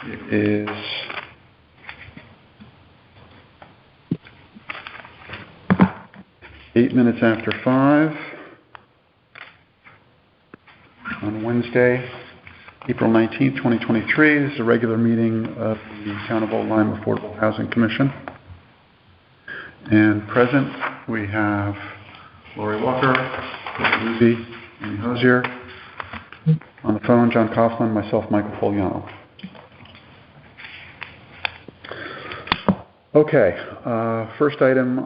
It is 8 minutes after 5 on Wednesday, April 19th, 2023. This is a regular meeting of the Town of Old Lyme Affordable Housing Commission. And present, we have Lori Walker, Lucy, Amy Hosier. On the phone, John Coughlin, myself, Michael Fogliano. Okay, first item,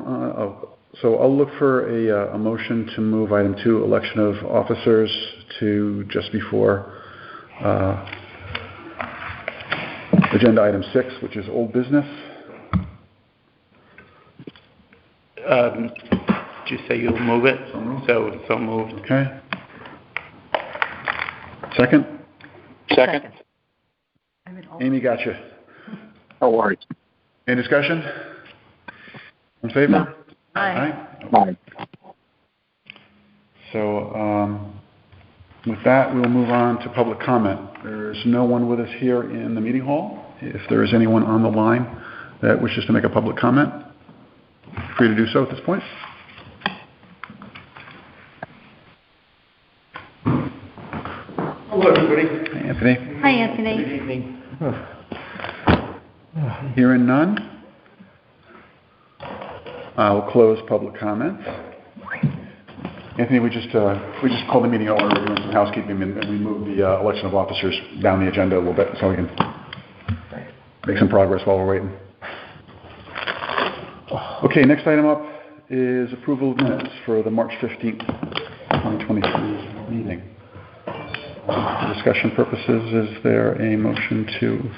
so I'll look for a motion to move item 2, election of officers, to just before agenda item 6, which is old business. Did you say you'll move it? So moved. Okay. Second? Second. Amy, gotcha. No worries. Any discussion? In favor? Aye. Aye. So, with that, we'll move on to public comment. There's no one with us here in the meeting hall. If there is anyone on the line that wishes to make a public comment, free to do so at this point. Hello, everybody. Hey, Anthony. Hi, Anthony. Good evening. Hearing none, I'll close public comments. Anthony, we just called the meeting over. We're doing some housekeeping, and we moved the election of officers down the agenda a little bit so we can make some progress while we're waiting. Okay, next item up is approval of minutes for the March 15th, 2023 meeting. For discussion purposes, is there a motion to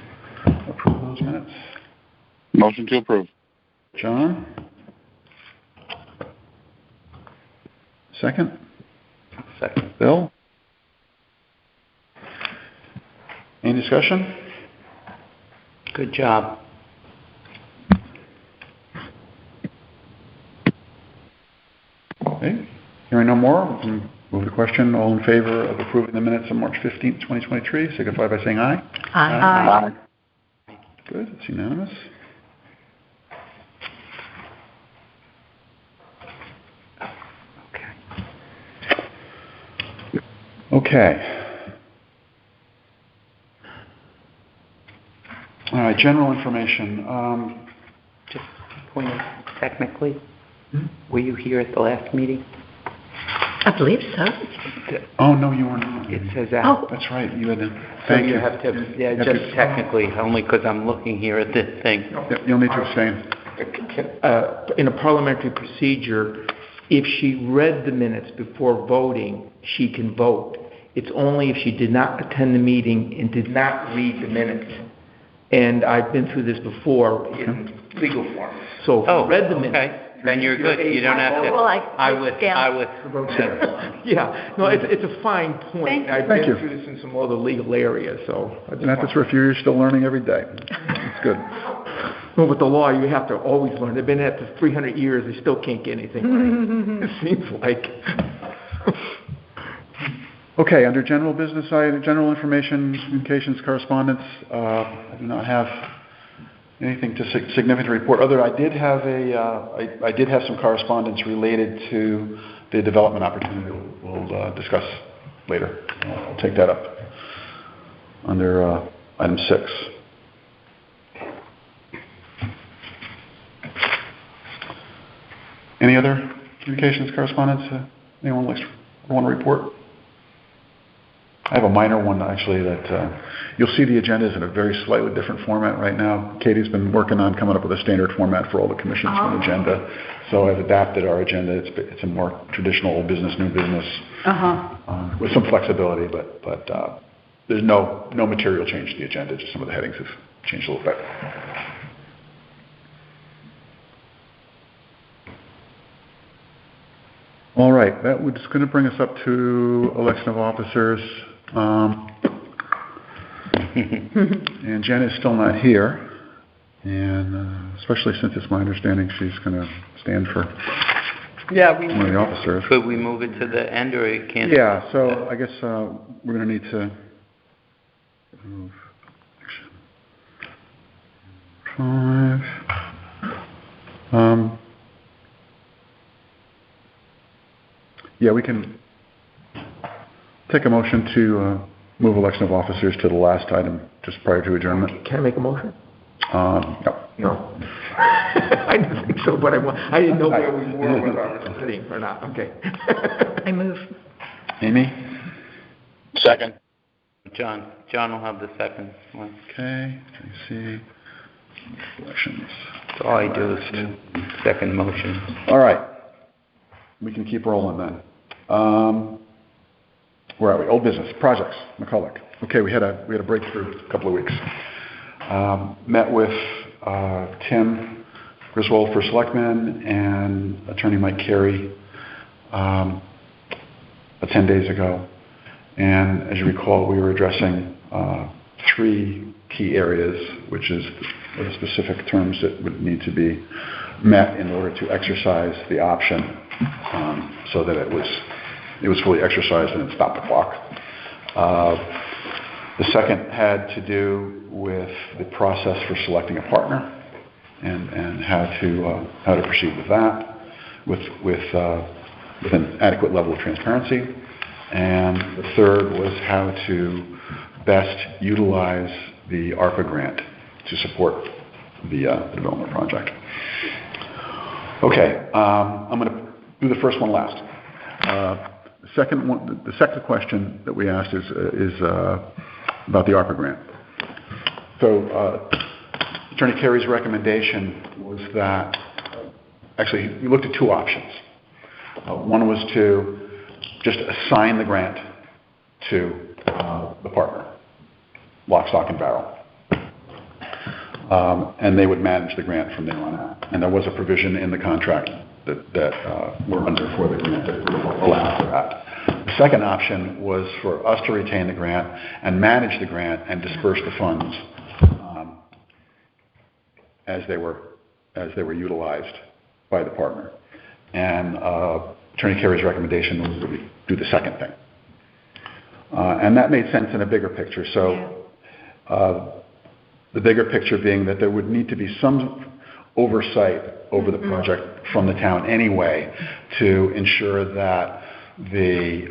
approve those minutes? Motion to approve. John? Second? Second. Bill? Any discussion? Good job. Okay. Hearing no more, we can move the question. All in favor of approving the minutes of March 15th, 2023, signify by saying aye. Aye. Aye. Good, it's unanimous. Okay. All right, general information. Just point out, technically, were you here at the last meeting? I believe so. Oh, no, you were not. It says that. Oh. That's right, you had to, So thank you. you have to, yeah, You have just to- technically, only because I'm looking here at this thing. Yep, you'll need to abstain. In a parliamentary procedure, if she read the minutes before voting, she can vote. It's only if she did not attend the meeting and did not read the minutes. And I've been through this before in legal form. So if you read the minutes. Okay. Then you're good. You don't have to. Well, I would. Yeah, no, it's a fine point. I've Thank been you. through this in some other legal areas, so. I just Not want- that's for you're still learning every day. It's good. No, with the law, you have to always learn. They've been at it for 300 years, they still can't get anything right. It seems like. Okay, under general business item, general information, communications, correspondence, I do not have anything to significant report. I did have some correspondence related to the development opportunity we'll discuss later. I'll take that up under item 6. Any other communications, correspondence? Anyone want to report? I have a minor one, actually, that you'll see the agendas in a very slightly different format right now. Katie's been working on coming up with a standard format for all the commissions for an agenda. So I've adapted our agenda. It's a more traditional old business, new business, with some flexibility, but there's no material change to the agenda. Just some of the headings have changed a little bit. All right, that was going to bring us up to election of officers. And Jen is still not here, and especially since it's my understanding she's going to stand for one of the officers. Could we move it to the end, or you can't? Yeah, so I guess we're going to need to move. 5. Yeah, we can take a motion to move election of officers to the last item just prior to adjournment. Can I make a motion? No. No. I didn't think so, but I didn't know where we were, whether I was sitting or not. Okay. I move. Amy? Second. John will have the second one. Okay, I see. Elections. So all I do is second motion. All right. We can keep rolling then. Where are we? Old business, projects, McCulloch. Okay, we had a breakthrough a couple of weeks. Met with Tim Griswold for Selectmen and Attorney Mike Carey 10 days ago. And as you recall, we were addressing 3 key areas, which is the specific terms that would need to be met in order to exercise the option, so that it was fully exercised and it stopped the clock. The second had to do with the process for selecting a partner and how to proceed with that with an adequate level of transparency. And the third was how to best utilize the ARPA grant to support the development project. Okay, I'm going to do the first one last. The second question that we asked is about the ARPA grant. So Attorney Carey's recommendation was that, actually, we looked at 2 options. One was to just assign the grant to the partner, lock, stock, and barrel. And they would manage the grant from there on out. And there was a provision in the contract that we're under for the grant that would allow for that. The second option was for us to retain the grant and manage the grant and disperse the funds as they were utilized by the partner. And Attorney Carey's recommendation was that we do the second thing. And that made sense in a bigger picture. So the bigger picture being that there would need to be some oversight over the project from the town anyway to ensure that the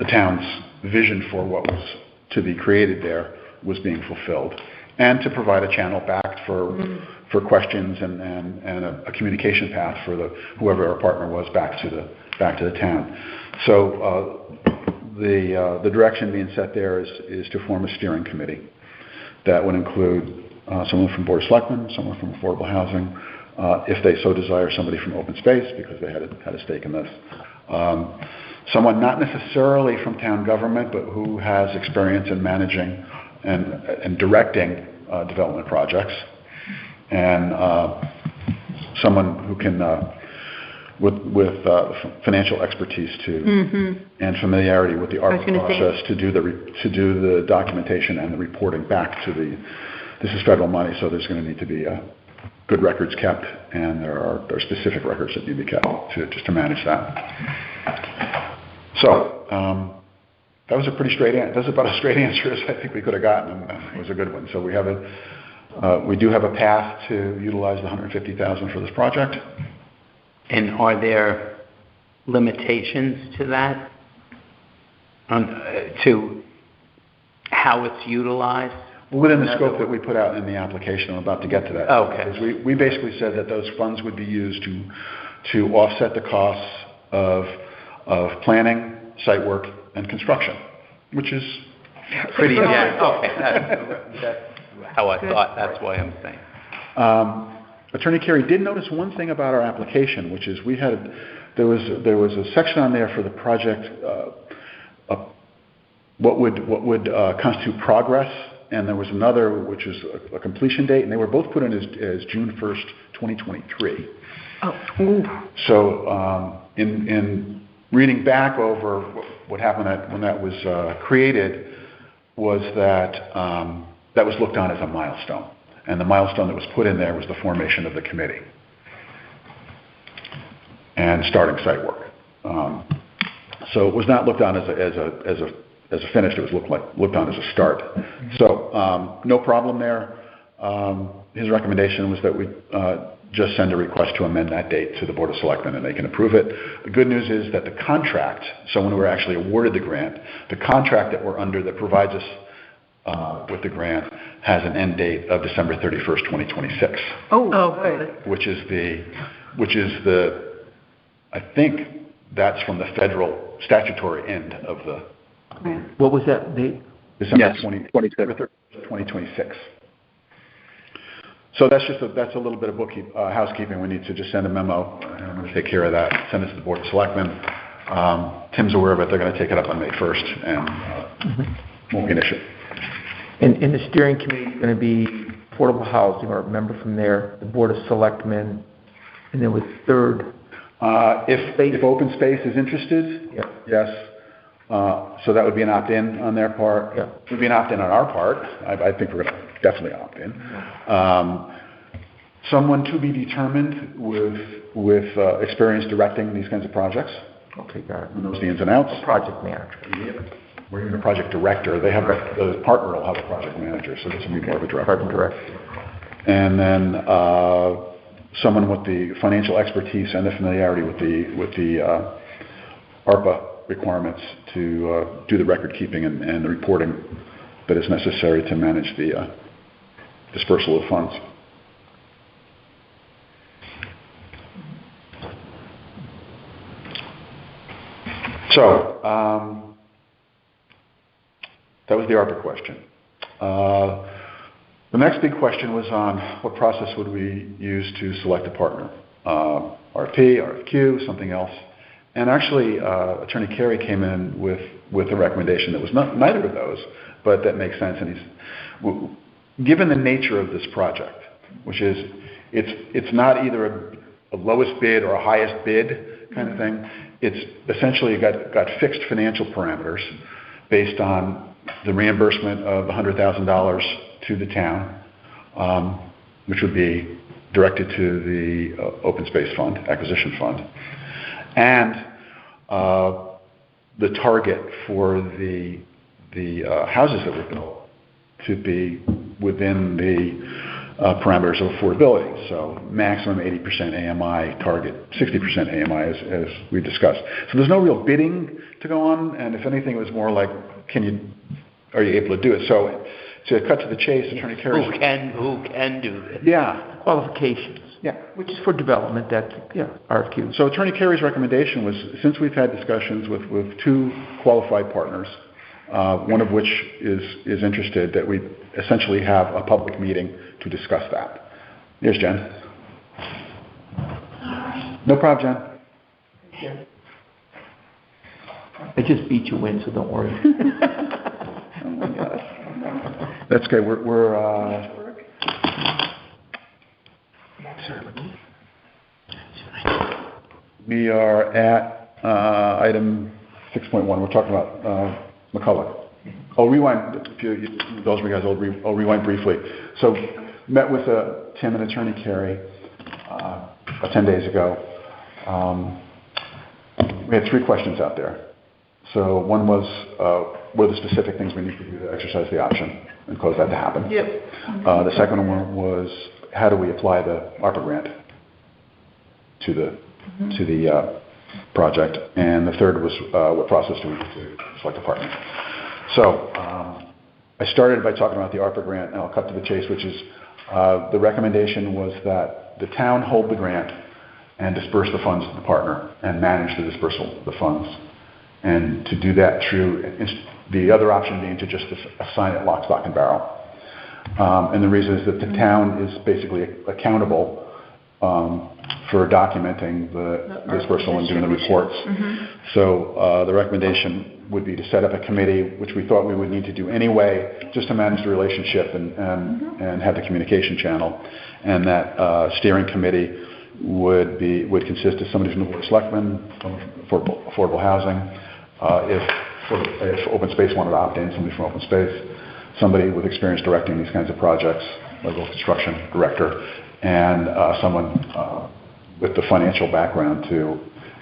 town's vision for what was to be created there was being fulfilled, and to provide a channel back for questions and a communication path for whoever our partner was back to the town. So the direction being set there is to form a steering committee that would include someone from Board of Selectmen, someone from Affordable Housing, if they so desire, somebody from Open Space, because they had a stake in this. Someone not necessarily from town government, but who has experience in managing and directing development projects, and someone who can, with financial expertise too, and familiarity with the ARPA process to do the documentation and the reporting back to this is federal money, so there's going to need to be good records kept, and there are specific records that need to be kept just to manage that. So that was a pretty straight answer. That's about as straight answer as I think we could have gotten, and it was a good one. So we do have a path to utilize the $150,000 for this project. And are there limitations to that? To how it's utilized? Within the scope that we put out in the application, I'm about to get to that. Okay. Because we basically said that those funds would be used to offset the costs of planning, site work, and construction, which is Pretty, yeah, okay, that's how I thought, that's why I'm saying. Attorney Carey did notice one thing about our application, which is there was a section on there for the project, what would constitute progress, and there was another which is a completion date, and they were both put in as June 1st, 2023. Oh. So in reading back over what happened when that was created, was that that was looked on as a milestone. And the milestone that was put in there was the formation of the committee and starting site work. So it was not looked on as a finish. It was looked on as a start. So no problem there. his recommendation was that we just send a request to amend that date to the Board of Selectmen, and they can approve it. The good news is that the contract, so when we're actually awarded the grant, the contract that we're under that provides us with the grant has an end date of December 31st, 2026. Oh, good. Which is the, I think that's from the federal statutory end of the What was that date? December Yes, 2026. So that's a little bit of housekeeping. We need to just send a memo, and I'm going to take care of that, send it to the Board of Selectmen. Tim's aware of it. They're going to take it up on May 1st, and won't be an issue. And the steering committee is going to be affordable housing, or a member from there, the Board of Selectmen, and then with third. If open space is interested, Yeah. yes. So that would be an opt-in on their part. Yeah. It would be an opt-in on our part. I think we're going to definitely opt in. Someone to be determined with experience directing these kinds of projects. Okay, got it. Who knows the ins and outs. Project manager. We're even a project director. They have the partner will have a project manager, so this will be more of a director. Project director. And then someone with the financial expertise and the familiarity with the ARPA requirements to do the record keeping and the reporting that is necessary to manage the dispersal of funds. So that was the ARPA question. The next big question was on what process would we use to select a partner? RFP, RFQ, something else. And actually, Attorney Carey came in with a recommendation that was neither of those, but that makes sense. And given the nature of this project, which is it's not either a lowest bid or a highest bid kind of thing. It's essentially got fixed financial parameters based on the reimbursement of $100,000 to the town, which would be directed to the Open Space Fund, Acquisition Fund, and the target for the houses that were built to be within the parameters of affordability. So maximum 80% AMI target, 60% AMI as we discussed. So there's no real bidding to go on, and if anything, it was more like, are you able to do it? So to cut to the chase, Attorney Carey. Who can do this? Yeah. Qualifications. Yeah. Which is for development, that's, RFQ. So Attorney Carey's recommendation was, since we've had discussions with two qualified partners, one of which is interested, that we essentially have a public meeting to discuss that. Here's Jen. No problem, Jen. I just beat you in, so don't worry. That's okay. We are at item 6.1. We're talking about McCulloch. I'll rewind. If you indulge me, guys, I'll rewind briefly. So, met with Tim and Attorney Carey about 10 days ago. We had three questions out there. So one was, what are the specific things we need to do to exercise the option and cause that to happen? Yep. The second one was, how do we apply the ARPA grant to the project? And the third was, what process do we use to select a partner? So I started by talking about the ARPA grant, and I'll cut to the chase, which is the recommendation was that the town hold the grant and disperse the funds to the partner and manage the dispersal of the funds. And to do that through the other option being to just assign it lock, stock, and barrel. And the reason is that the town is basically accountable for documenting the dispersal and doing the reports. So the recommendation would be to set up a committee, which we thought we would need to do anyway, just to manage the relationship and have the communication channel. And that steering committee would consist of somebody from the Board of Selectmen, from affordable housing. If Open Space wanted to opt in, somebody from Open Space, somebody with experience directing these kinds of projects, like a construction director, and someone with the financial background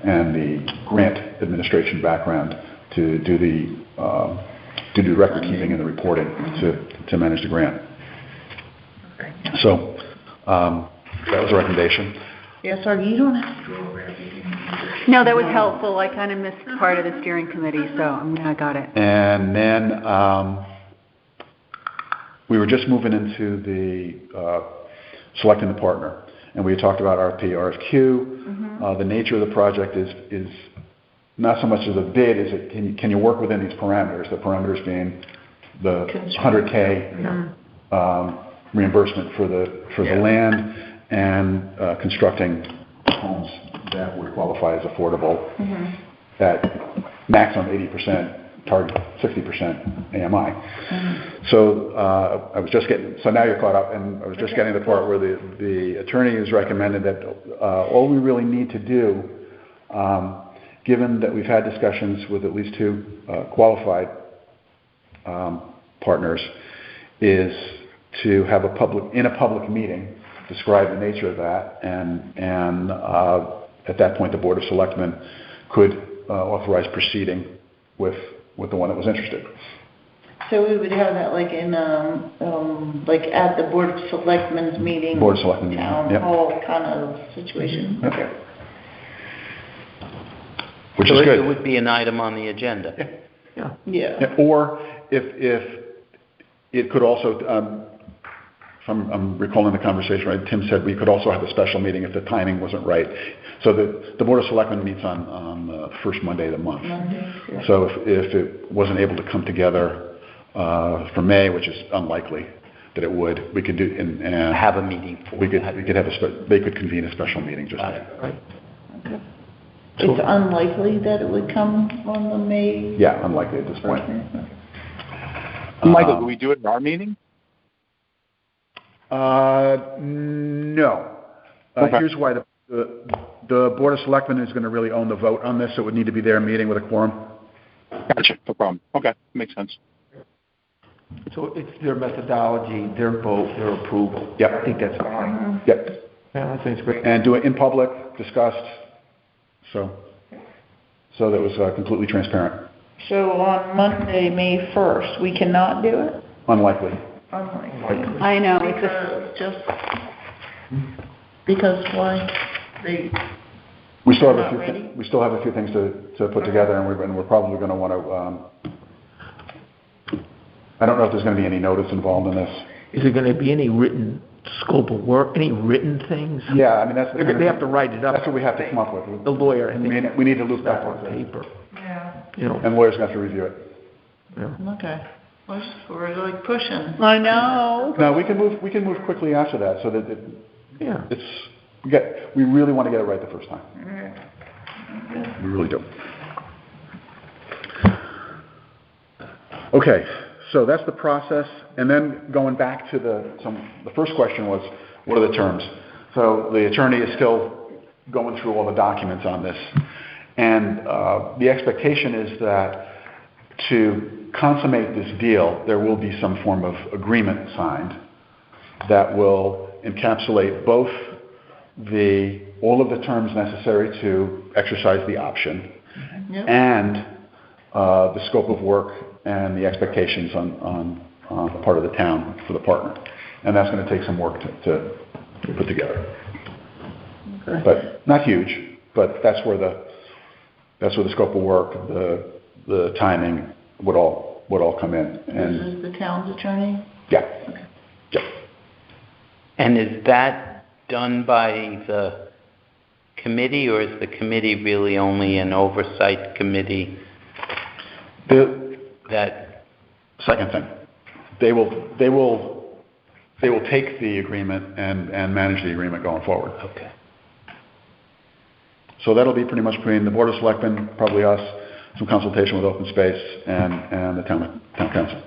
and the grant administration background to do the record keeping and the reporting to manage the grant. Okay. So, that was a recommendation. Yeah, sorry, you don't have to go over everything. No, that was helpful. I kind of missed part of the steering committee, so I got it. And then, we were just moving into the, selecting the partner. And we talked about RFP, RFQ. The nature of the project is not so much as a bid, is it, can you work within these parameters? The parameters being the $100K reimbursement for the land and constructing homes that would qualify as affordable at maximum 80%, target 60% AMI. So I was just getting, so now you're caught up, and I was just getting to the part where the attorney has recommended that all we really need to do, given that we've had discussions with at least 2 qualified partners, is to have in a public meeting, describe the nature of that, and at that point the Board of Selectmen could authorize proceeding with the one that was interested. So we would have that like in, like at the Board of Selectmen's meeting. Board of Selectmen meeting, Town yep. hall kind of situation. Yep. Okay. Which So is good. it would be an item on the agenda. Yeah. Yeah, or if it could also, if I'm recalling the conversation right, Tim said we could also have a special meeting if the timing wasn't right. So the Board of Selectmen meets on the first Monday of the month. Monday, yeah. So if it wasn't able to come together for May, which is unlikely that it would, we could do and Have a meeting for we could that. have they could convene a special meeting just. Got it. Right. Okay. It's unlikely that it would come on the May. Yeah, unlikely at this point. Michael, do we do it in our meeting? No. Okay. Here's why the Board of Selectmen is going to really own the vote on this, so it would need to be their meeting with a quorum. Gotcha, no problem. Okay, makes sense. So it's their methodology, their vote, their approval. Yep. I think that's fine. Yep. Yeah, I think it's great. And do it in public, discussed, so that was completely transparent. So on Monday, May 1st, we cannot do it? Unlikely. Unlikely. I know, Because why? We still have Not a few. ready? We still have a few things to put together, and we're probably going to want to. I don't know if there's going to be any notice involved in this. Is there going to be any written scope of work, any written things? Yeah, I mean that's. They have to write it up. That's what we have to come up with. The lawyer, I We think, need to loop that stuff on one. paper, Yeah, you know. And lawyers have to review it. Yeah. okay. We're like pushing. I know. No, we can move quickly after that, so that Yeah. we really want to get it right the first time. We really do. Okay, so that's the process, and then going back to the first question was, what are the terms? So the attorney is still going through all the documents on this, and the expectation is that to consummate this deal, there will be some form of agreement signed that will encapsulate both all of the terms necessary to exercise the option Yep. and the scope of work and the expectations on the part of the town for the partner. And that's going to take some work to put together. Okay. But not huge, but that's where the scope of work, the timing would all come in. This And is the town's attorney? yeah. Yeah. And is that done by the committee, or is the committee really only an oversight committee The that... second thing, they will take the agreement and manage the agreement going forward. Okay. So that'll be pretty much between the Board of Selectmen, probably us, some consultation with Open Space, and the town council.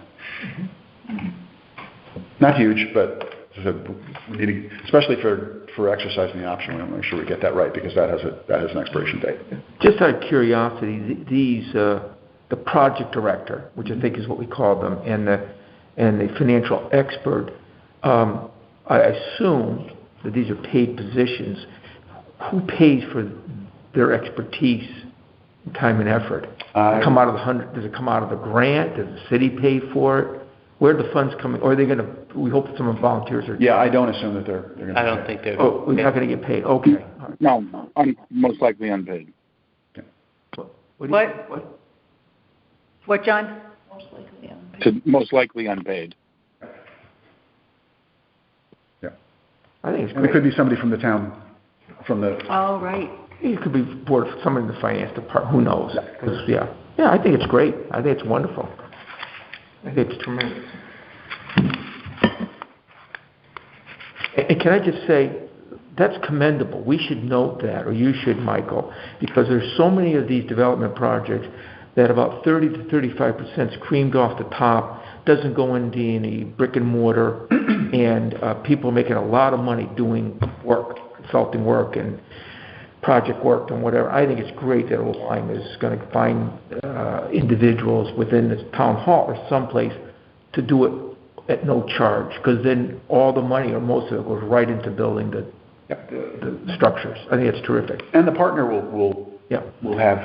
Not huge, but we need to, especially for exercising the option, we want to make sure we get that right, because that has an expiration date. Just out of curiosity, these, the project director, which I think is what we call them, and the financial expert, I assume that these are paid positions. Who pays for their expertise, time and effort? Does it come out of the grant? Does the city pay for it? Where are the funds coming, or are they gonna, we hope that some of the volunteers are... Yeah, I don't assume that they're gonna. I don't think they're. Oh, we're not gonna get paid, okay. All right. No, most likely unpaid. What? do you- What? What, John? Most likely, Most likely unpaid. I think it's And it could great. be somebody from the town, from the, Oh, right. It could be board, somebody in the finance department, who knows? 'Cause, yeah, I think it's great. I think it's wonderful. I think it's tremendous. And can I just say, that's commendable. We should note that, or you should, Michael, because there's so many of these development projects that about 30 to 35% is creamed off the top, doesn't go into any brick and mortar, and people are making a lot of money doing work, consulting work and project work and whatever. I think it's great that Old Lyme is going to find individuals within the town hall or someplace to do it at no charge, because then all the money, or most of it, goes right into building the structures. I think it's terrific. and the partner will Yeah. have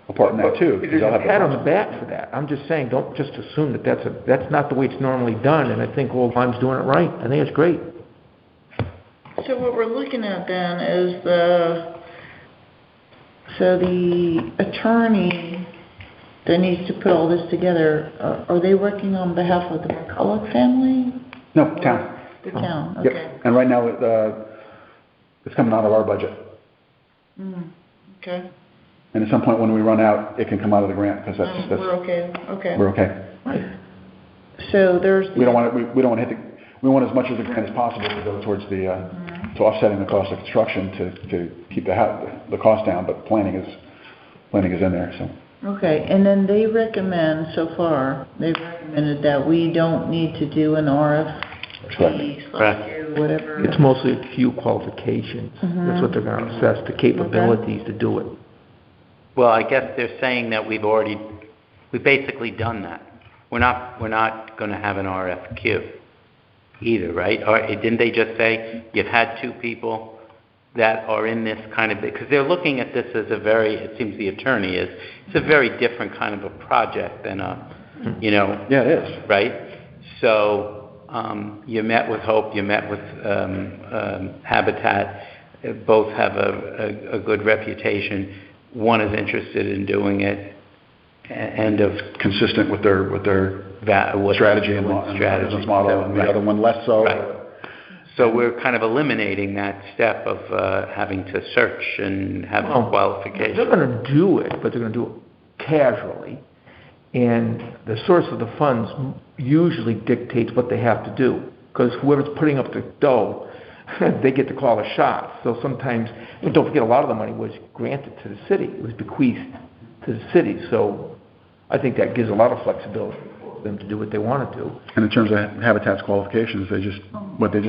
a part in that too. because There's they'll a have the pat on the funds. back for that. I'm just saying, don't just assume that that's not the way it's normally done, and I think Old Lyme's doing it right. I think it's great. So what we're looking at then is the attorney that needs to put all this together, are they working on behalf of the McCulloch family? No, town. The town, Yep. okay. And right now, it's coming out of our budget. Okay. And at some point when we run out, it can come out of the grant, because We're okay, okay. we're okay. So there's. We don't want to hit we want as much of the grant as possible to go towards the, to offsetting the cost of construction to keep the cost down, but planning is in there, so. Okay, and then they recommend, so far, they've recommended that we don't need to do an RFP Correct. or whatever. It's mostly a few qualifications. That's what they're going to assess, the capabilities to do it. Well, I guess they're saying that we've basically done that. We're not going to have an RFQ either, right? Or didn't they just say you've had two people that are in this kind of, because they're looking at this as it seems the attorney is, it's a very different kind of a project than Yeah, it is. right? So you met with Hope, you met with Habitat, both have a good reputation. One is interested in doing it, end of Consistent with their strategy and business model, and the other one less so. Right. So we're kind of eliminating that step of having to search and have qualifications. They're going to do it, but they're going to do it casually. And the source of the funds usually dictates what they have to do, because whoever's putting up the dough, they get to call the shots. So sometimes, and don't forget, a lot of the money was granted to the city. It was bequeathed to the city. So I think that gives a lot of flexibility for them to do what they want to do. And in terms of Habitat's qualifications, they just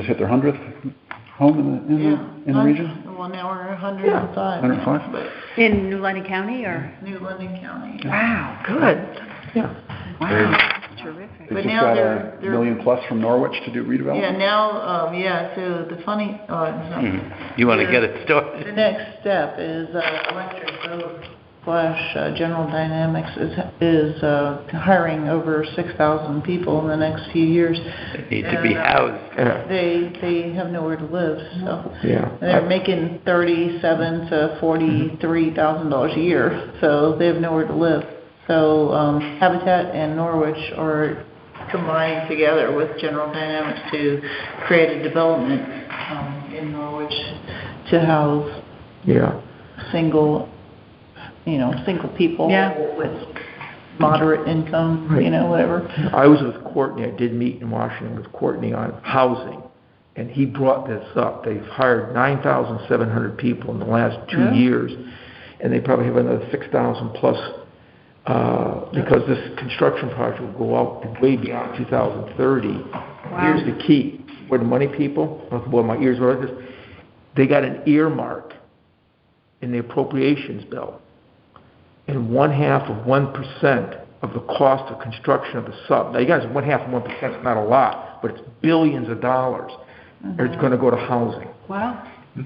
hit their 100th home in the region? Well, now we're 105. 105? But In New London County, or? New London County. Wow, good. Yeah. Wow, terrific. They But just now got they're- $1 million plus from Norwich to do redevelopment? Yeah, now, so the funny, You want to get it started? the next step is Electric Boat / General Dynamics is hiring over 6,000 people in the next few years. They need to be housed. Yeah. They have nowhere to live, so. Yeah. They're making $37,000 to $43,000 a year, so they have nowhere to live. So Habitat and Norwich are combining together with General Dynamics to create a development in Norwich to house single people with moderate income, whatever. I was with Courtney. I did meet in Washington with Courtney on housing, and he brought this up. They've hired 9,700 people in the last 2 years, and they probably have another 6,000 plus because this construction project will go out way beyond 2030. Here's the key. Where the money people, boy, my ears were like this. They got an earmark in the appropriations bill. And 1/2% of the cost of construction of the sub. Now, you guys, 1/2 is not a lot, but it's billions of dollars. It's going to go to housing. Wow.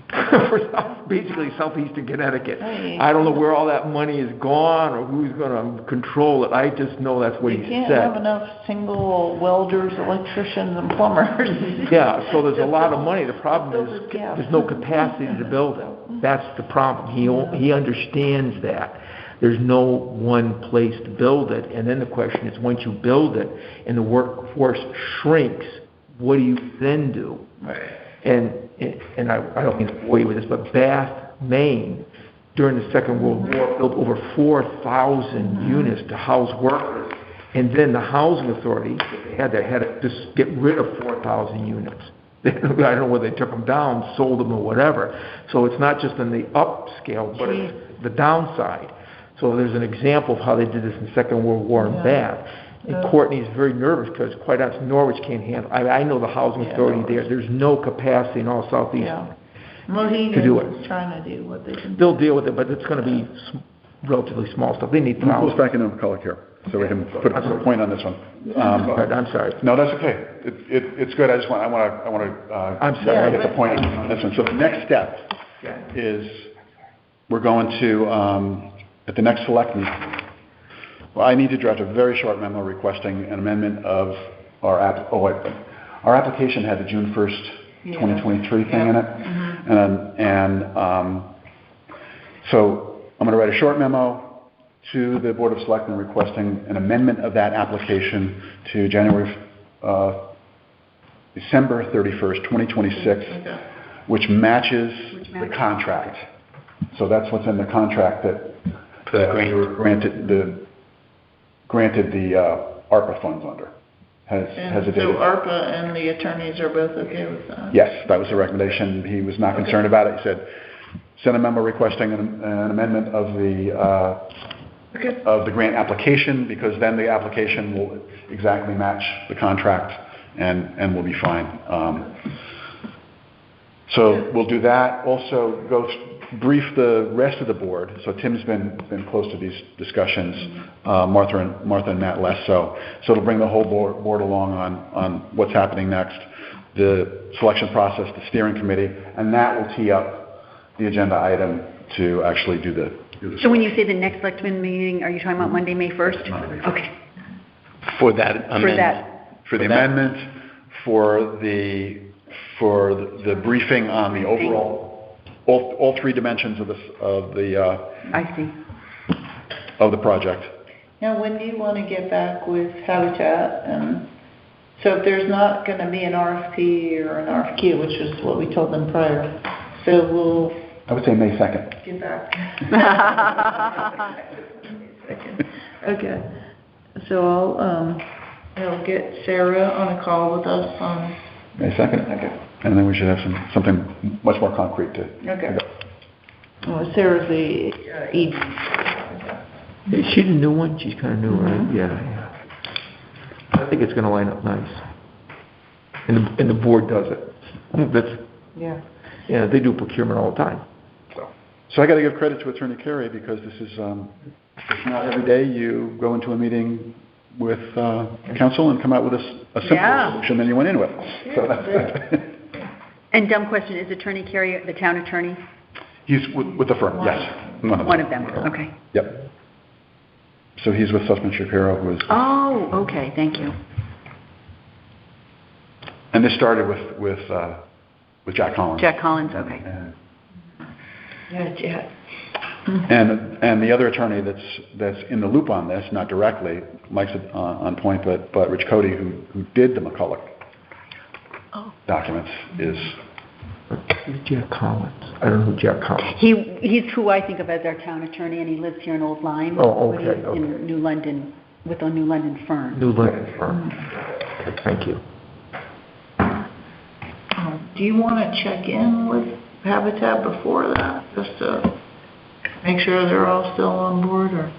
for basically southeastern Connecticut. Hey. I don't know where all that money is gone or who's gonna control it. I just know that's what he You can't have said. enough single welders, electricians, and plumbers. Yeah, so there's a lot of money. The problem Fill is this gap. there's no capacity to build it. That's the problem. He understands that. There's no one place to build it, and then the question is, once you build it and the workforce shrinks, what do you then do? And I don't mean to bore you with this, but Bath, Maine, during the Second World War, built over 4,000 units to house workers. And then the housing authority had to just get rid of 4,000 units. I don't know whether they took them down, sold them, or whatever. So it's not just in the upscale, but it's the downside. So there's an example of how they did this in the Second World War in Bath. And Courtney's very nervous because, quite honestly, Norwich can't handle. I know the housing authority there. There's no capacity in all southeast. Yeah. Mohegan To do it. is trying to do what they can do. They'll deal with it, but it's going to be relatively small stuff. They need Let me pull us thousands. back into McCulloch here, so we can put a point on this one. I'm sorry. No, that's okay. It's good. I want to I'm sorry. get the point on this one. So the next step is we're going to, at the next select meeting, well, I need to draft a very short memo requesting an amendment of our our application had the June 1st, 2023 thing in it. So I'm going to write a short memo to the Board of Selectmen requesting an amendment of that application to December 31st, 2026, which matches the contract. So that's what's in the contract that we were granted the ARPA funds under. Has a date. So ARPA and the attorneys are both okay with that? Yes, that was the recommendation. He was not concerned about it. He said, send a memo requesting an amendment of the grant application, because then the application will exactly match the contract and we'll be fine. So we'll do that. Also brief the rest of the board. So Tim's been close to these discussions, Martha and Matt less so. So it'll bring the whole board along on what's happening next, the selection process, the steering committee, and that will tee up the agenda item to actually do the So when you say the next selectmen meeting, are you talking about Monday, May 1st? Okay. For that amendment. For that. for the amendment, for the briefing on the overall, all three dimensions of I see. the project. Now, when do you want to get back with Habitat? And so if there's not going to be an RFP or an RFQ, which is what we told them prior, so we'll I would say May 2nd. get back. Okay. So I'll get Sarah on a call with us on. May 2nd? Okay. And then we should have something much more concrete to. Okay. Well, Sarah's the ED. Is she the new one? She's kind of new, right? Yeah. I think it's going to line up nice. And the board does it. Yeah, they do procurement all the time. So I got to give credit to Attorney Carey, because this is it's not every day you go into a meeting with council and come out with a simpler solution than you went in with. So that's And dumb question, is Attorney Carey the town attorney? He's with the firm, yes. One of them, okay. Yep. So he's with Sussman Shapiro, who is. Oh, okay, thank you. And this started with Jack Collins. Jack Collins, okay. And, Jack. and the other attorney that's in the loop on this, not directly, Mike's on point, but Rich Cody, who did the McCulloch documents, is. Who's Jack Collins? I don't know who Jack Collins. He's who I think of as our town attorney, and he lives here in Old Lyme. Oh, okay, but he's okay. in New London, with a New London firm. New London firm. Okay, thank you. Do you want to check in with Habitat before that, just to make sure they're all still on board, or?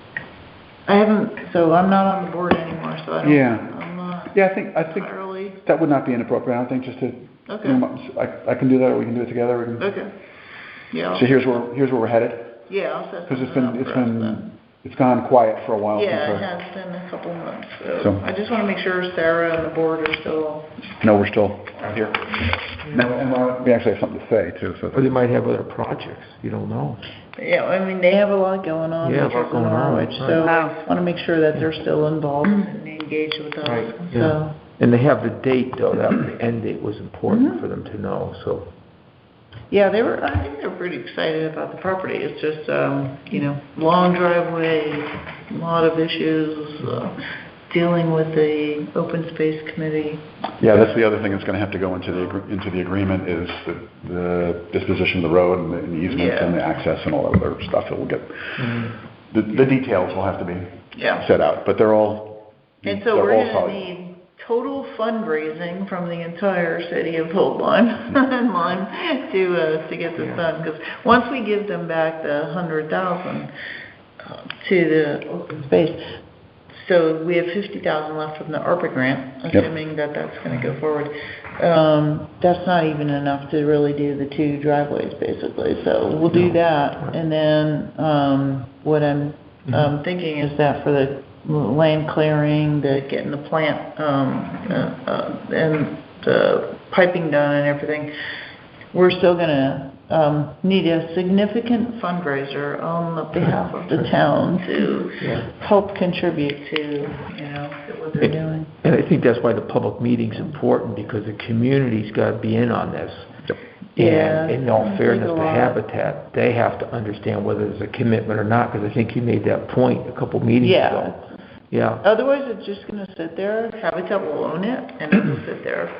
I haven't, so I'm not on the board anymore, so I don't. Yeah. I'm not Yeah, I think entirely. that would not be inappropriate. I think just to. Okay. I can do that, or we can do it together. We can. Okay. Yeah. So here's where we're headed. Yeah, I'll set Because something up for us then. It's gone quiet for a while. Yeah, it since has been a couple months, so So- I just wanna make sure Sarah and the board are still, No, we're still out here. And we actually have something to say too, so. Or they might have other projects, you don't know. yeah, I mean, they have a lot going on, Yeah, a because lot of going on, Norwich, right. so Wow. I wanna make sure that they're still involved and engaged with us, Right, so. yeah. And they have the date though, that the end date was important Mhm. for them to know, so. Yeah, I think they were pretty excited about the property. It's just, long driveway, a lot of issues, dealing with the open space committee. Yeah, that's the other thing that's gonna have to go into the agreement is the disposition of the road and the easements and the access and all that other stuff that will get, the details will have to be Yeah. set out, but they're all, And so they're we're all gonna solid. need total fundraising from the entire city of Old Lyme, and Lyme, to get this done. Because once we give them back the 100,000 to the open space, so we have 50,000 left from the ARPA grant, assuming that that's gonna go forward. That's not even enough to really do the 2 driveways, basically. So we'll do that, and then, what I'm thinking is that for the land clearing, getting the plant, and the piping done and everything, we're still gonna, need a significant fundraiser on the behalf of the town to help contribute to, what they're doing. And I think that's why the public meeting's important, because the community's gotta be in on this. Yeah, And in all it's fairness a to lot. Habitat, they have to understand whether there's a commitment or not, because I think you made that point a couple meetings ago. Yeah, Otherwise, it's just gonna sit there, Habitat will own it, and it'll sit there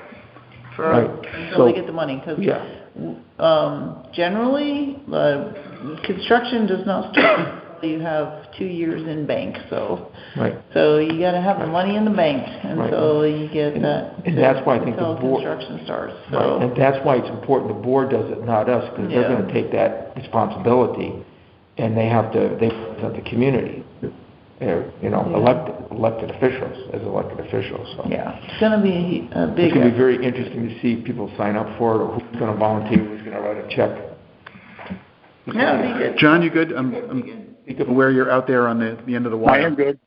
Right. until they So- get the money, 'cause, yeah, generally, construction does not start until you have 2 years in bank, so. right. So you gotta have the money in the bank until you get that. And that's why I think the until board- construction starts, Right, so. and that's why it's important the board does it, not us, because they're Yeah. gonna take that responsibility, and they represent the community. They're, elected officials, as elected officials, so. Yeah, it's gonna be a big. It's gonna be very interesting to see if people sign up for it, or who's gonna volunteer, who's gonna write a check. No, it'd be good. John, you good? I'm aware you're out there on the end of the I wire. am good.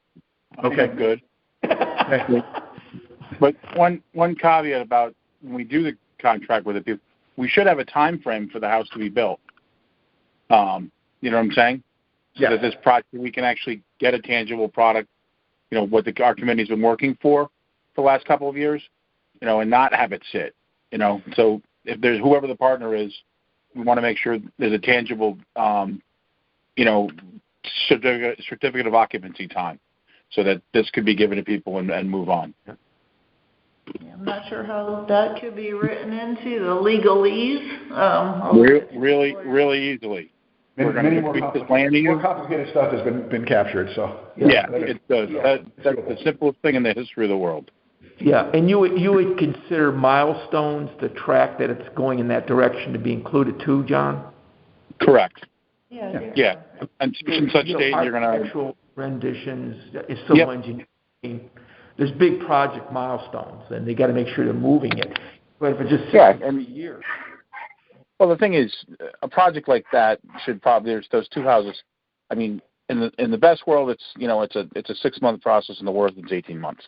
I think Okay. I'm good. Okay. But one caveat about when we do the contract with it, we should have a time frame for the house to be built. You know what I'm saying? So Yeah. that this project, we can actually get a tangible product, what our committee's been working for the last couple of years, and not have it sit, So if there's whoever the partner is, we want to make sure there's a tangible, certificate of occupancy time, so that this could be given to people and move on. I'm not sure how that could be written into the legalese, Really easily. We're going Many to more tweak this land to more you. complicated stuff has been captured, so. Yeah, it does. That's the simplest thing in the history of the world. Yeah, and you would consider milestones, the track that it's going in that direction, to be included too, John? Correct. Yeah. Yeah. And in such date, you're going to. Architectural renditions, civil engineering, there's big project milestones, and they gotta make sure they're moving it. But if it just sits for 3 years. Well, the thing is, a project like that should probably, there's those 2 houses. I mean, in the best world, it's a 6-month process, and the worst it's 18 months.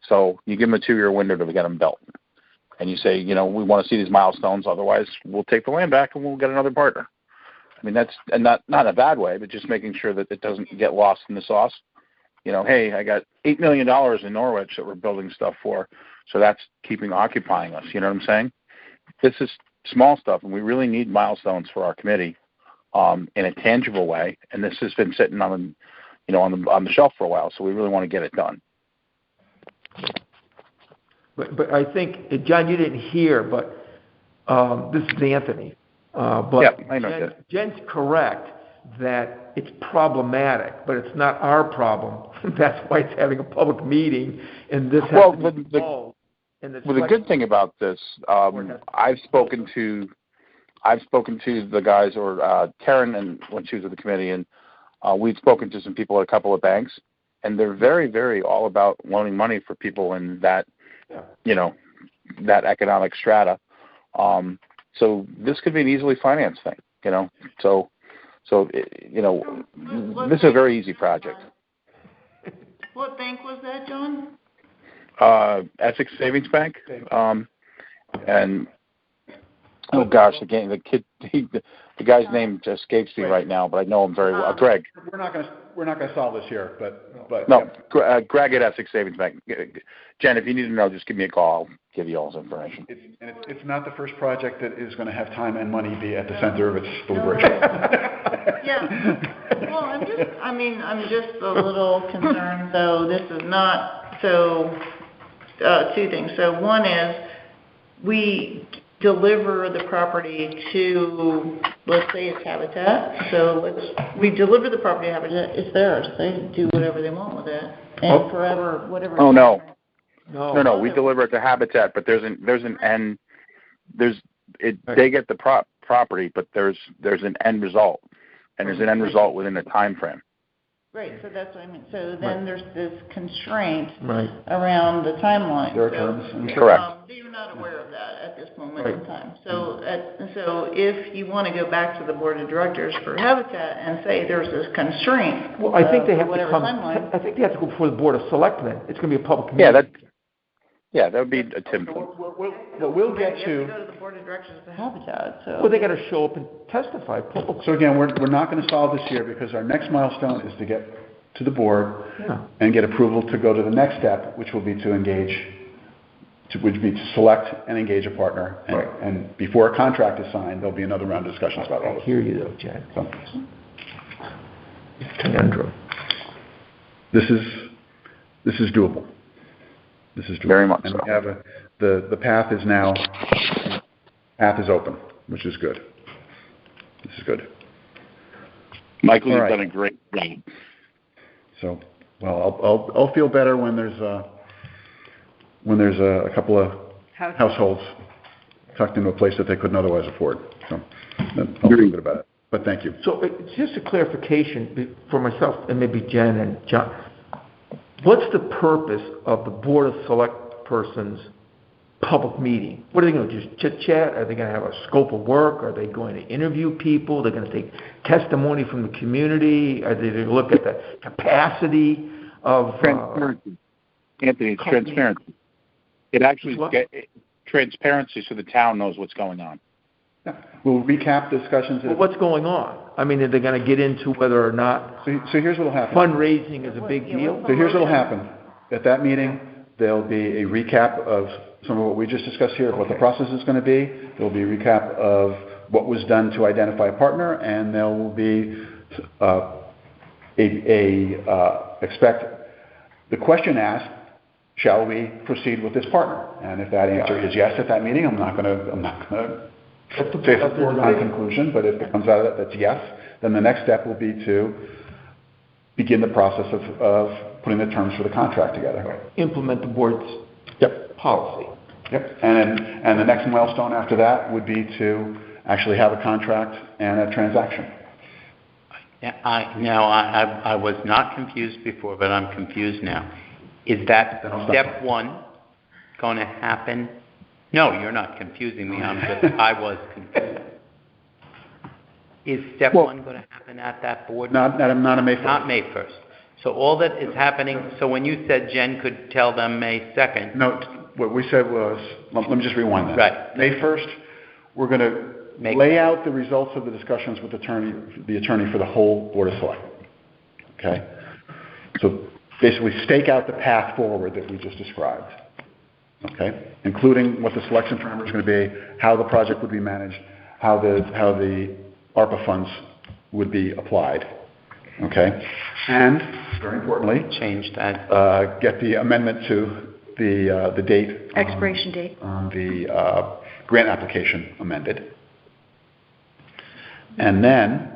So you give them a 2-year window to get them built, and you say, we want to see these milestones. Otherwise, we'll take the land back and we'll get another partner. I mean, that's and not in a bad way, but just making sure that it doesn't get lost in the sauce. Hey, I got $8 million in Norwich that we're building stuff for, so that's occupying us. You know what I'm saying? This is small stuff, and we really need milestones for our committee in a tangible way. And this has been sitting on the shelf for a while, so we really want to get it done. But I think, John, you didn't hear, but this is Anthony. But Yeah, I know that. Jen's correct that it's problematic, but it's not our problem. That's why it's having a public meeting, and this has to be involved. Well, the good thing about this, I've spoken to the guys, or Karen, and when she was with the committee, and we've spoken to some people at a couple of banks, and they're very, very all about loaning money for people in that, that economic strata. So this could be an easily financed thing, So So, this is a very easy project. What bank was that, John? Essex Savings Bank, and oh gosh, again, the guy's name just escapes me right now, but I know him very well. Greg. We're not gonna solve this here, but. No, Greg at Essex Savings Bank. Jen, if you need to know, just give me a call. I'll give you all this information. It's not the first project that is gonna have time and money be at the center of its deliberation. Yeah. Well, I'm just a little concerned, though. This is not, two things. So one is, we deliver the property to, let's say it's Habitat. So we deliver the property to Habitat. It's theirs. They do whatever they want with it. And forever, whatever. Oh, no. No, we deliver it to Habitat, but there's an end, they get the property, but there's an end result, and there's an end result within a time frame. Right, so that's what I mean. So then there's this constraint Right. around the timeline. There are terms. Correct. You're not aware of that at this moment in time. So if you want to go back to the board of directors for Habitat and say there's this constraint. Well, I think they have to whatever come, timeline. I think they have to go before the Board of Selectmen. It's going to be a public meeting. Yeah, that would be a Tim. We'll get You to. have to go to the board of directors of Habitat, so. Well, they got to show up and testify publicly. So again, we're not gonna solve this here because our next milestone is to get to the board Yeah. and get approval to go to the next step, which will be to select and engage a partner. Right. And before a contract is signed, there'll be another round of discussions about all I this. hear you though, Jen. So, It's a conundrum. this is doable. This is doable. Very much And so. we have the path is open, which is good. This is good. Michael, All you've right. done a great job. So, well, I'll feel better when there's a couple of households tucked into a place that they couldn't otherwise afford. So, I'll feel good about it. But thank you. So it's just a clarification for myself and maybe Jen and John. What's the purpose of the Board of Select Persons public meeting? What are they going to do, just chit-chat? Are they going to have a scope of work? Are they going to interview people? They're going to take testimony from the community? Are they going to look at the capacity of... Transparency. Anthony, it's transparency. It actually What? Transparency so the town knows what's going on. Yeah. We'll recap discussions. Well, what's going on? I mean, are they going to get into whether or not So here's what'll happen. fundraising is a big deal? So here's what'll happen. At that meeting, there'll be a recap of some of what we just discussed here, of what the process is going to be. There'll be a recap of what was done to identify a partner, and there will be expect the question asked, shall we proceed with this partner? And if that answer is yes at that meeting, I'm not going to say it's a foregone conclusion, but if it comes out of that that's yes, then the next step will be to begin the process of putting the terms for the contract together. Implement the board's policy. Yep. And the next milestone after that would be to actually have a contract and a transaction. I was not confused before, but I'm confused now. Is that step one going to happen? No, you're not confusing me. I was confused. Is step one going to happen at that board? Not on May 1st. Not May 1st. So all that is happening, so when you said Jen could tell them May 2nd. No, what we said was, let me just rewind that. Right. May 1st, we're going to lay out the results of the discussions with the attorney for the whole Board of Selectmen. Okay? So basically stake out the path forward that we just described. Okay? Including what the selection parameter is going to be, how the project would be managed, how the ARPA funds would be applied. Okay? And, very importantly, Change that. get the amendment to the date. Expiration date. On the grant application amended. And then,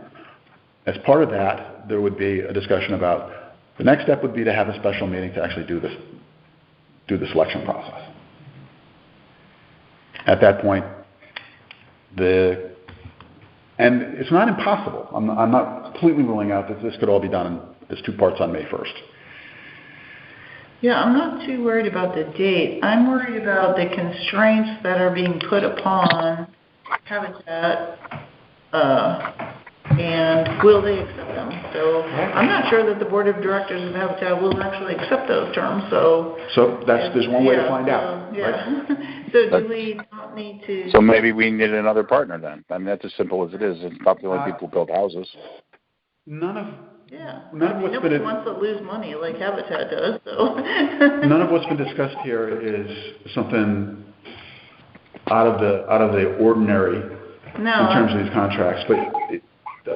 as part of that, there would be a discussion about, the next step would be to have a special meeting to actually do the selection process. At that point, and it's not impossible. I'm not completely ruling out that this could all be done as two parts on May 1st. Yeah, I'm not too worried about the date. I'm worried about the constraints that are being put upon Habitat And will they accept them? So I'm not sure that the board of directors of Habitat will actually accept those terms, so. So there's one way to find out, right? Yeah. So do we not need to? So maybe we need another partner then. I mean, that's as simple as it is. It's not the only people who build houses. None of Yeah. None of what's Nobody been- wants to lose money like Habitat does, so. None of what's been discussed here is something out of the ordinary No. in terms of these contracts, but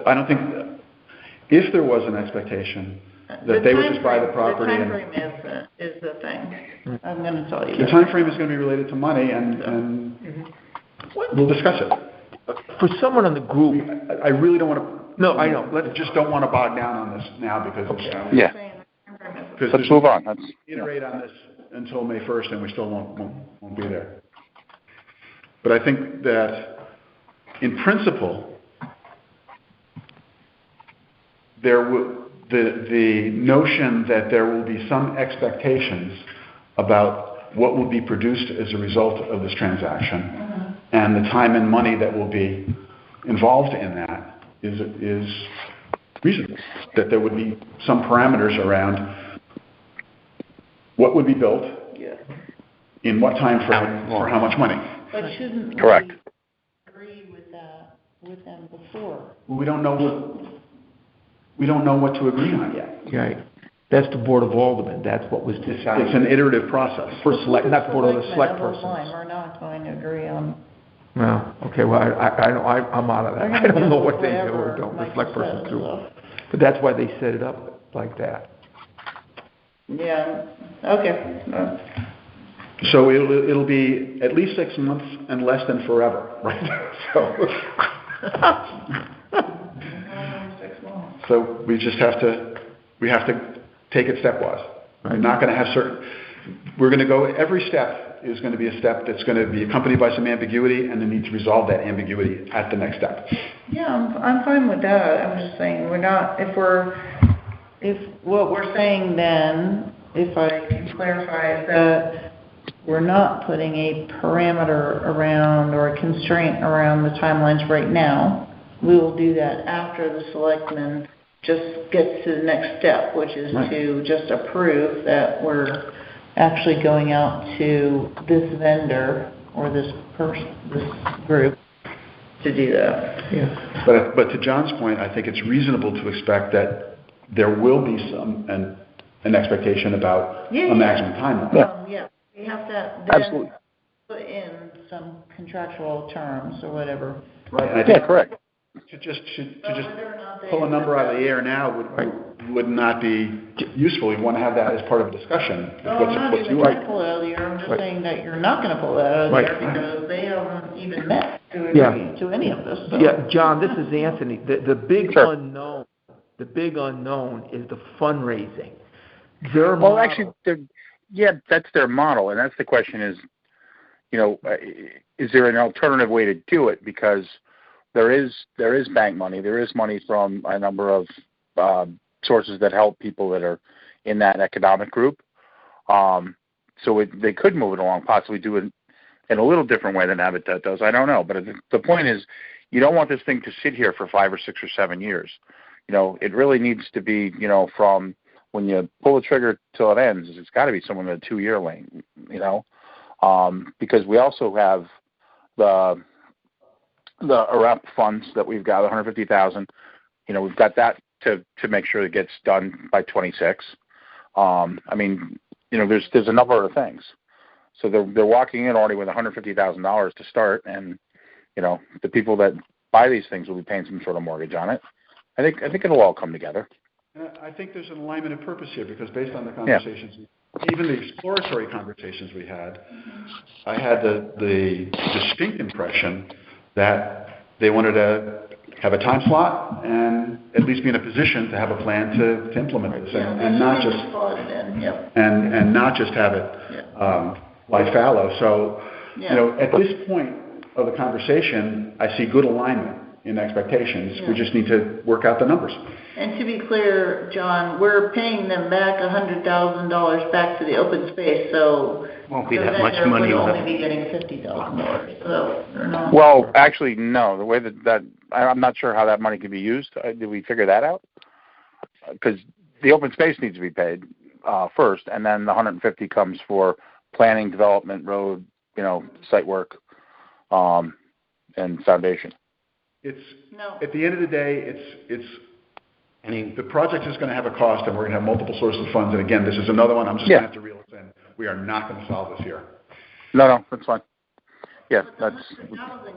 I don't think, if there was an expectation that they would just buy the property The and... timeframe is the thing. I'm gonna tell you The that. timeframe is gonna be related to money and we'll discuss it. For someone on the group, I really don't wanna... No, I know. I just don't wanna bog down on this now because Yeah. because Let's move on. Let's, iterate on this until May 1st and we still won't be there. But I think that in principle, the notion that there will be some expectations about what will be produced as a result of this transaction and the time and money that will be involved in that is reasonable. That there would be some parameters around what would be built, in what time frame, for how much money. But shouldn't Correct. we agree with that with them before? We don't know what to agree on yet. right, that's the Board of Aldermen, that's what was decided. It's an iterative process. For select, not Board of the select Selectmen, persons. We're not going to agree on. Well, okay, well, I'm out of that. I don't know what they do or Whatever don't, the Michael select persons says, do. so. But that's why they set it up like that. Yeah, okay. So it'll be at least 6 months and less than forever, right? So we just have to take it stepwise. We're not going to have we're going to go, every step is going to be a step that's going to be accompanied by some ambiguity and the need to resolve that ambiguity at the next step. Yeah, I'm fine with that. I'm just saying, if what we're saying then, if I can clarify, is that we're not putting a parameter around or a constraint around the timelines right now. We will do that after the selectmen just gets to the next step, which is to just approve that we're actually going out to this vendor or this group to do that. Yeah. But to John's point, I think it's reasonable to expect that there will be an expectation about a maximum timeline. Yeah, we have to Absolutely. then put in some contractual terms or whatever. Right. And I think correct. to just whether or not they pull a number out of the air now would not be useful. You want to have that as part of a discussion. I'm not even trying to pull it out of the air. I'm just saying that you're not going to pull that out of the air because they haven't even met to agree to any of this. So. Yeah, John, this is Anthony. The big Sure. unknown is the fundraising. Well, actually, that's their model, and that's the question is, is there an alternative way to do it? Because there is bank money, there is money from a number of sources that help people that are in that economic group. So they could move it along, possibly do it in a little different way than Habitat does. I don't know, but the point is, you don't want this thing to sit here for 5 or 6 or 7 years. It really needs to be, from when you pull the trigger till it ends, it's got to be somewhere in the 2-year lane, because we also have the AREP funds that we've got, 150,000. We've got that to make sure it gets done by 26. There's a number of things. So they're walking in already with $150,000 to start, and the people that buy these things will be paying some sort of mortgage on it. I think it'll all come together. And I think there's an alignment of purpose here because based on the conversations, even the exploratory conversations we had, I had the distinct impression that they wanted to have a time slot and at least be in a position to have a plan to implement this and not just and not just have it lie fallow. So at this point of the conversation, I see good alignment in expectations. We just need to work out the numbers. And to be clear, John, we're paying them back $100,000 back to the open space, so Won't be So that much Vector money would only left. be getting $50,000, so they're not. Well, actually, no. The way I'm not sure how that money can be used. Did we figure that out? Because the open space needs to be paid first, and then the 150 comes for planning, development, road, site work, and foundation. No. At the end of the day, the project is going to have a cost, and we're going to have multiple sources of funds. And again, this is another one. I'm just going to have to reel this in. We are not going to solve this here. No, that's fine. Yeah, that's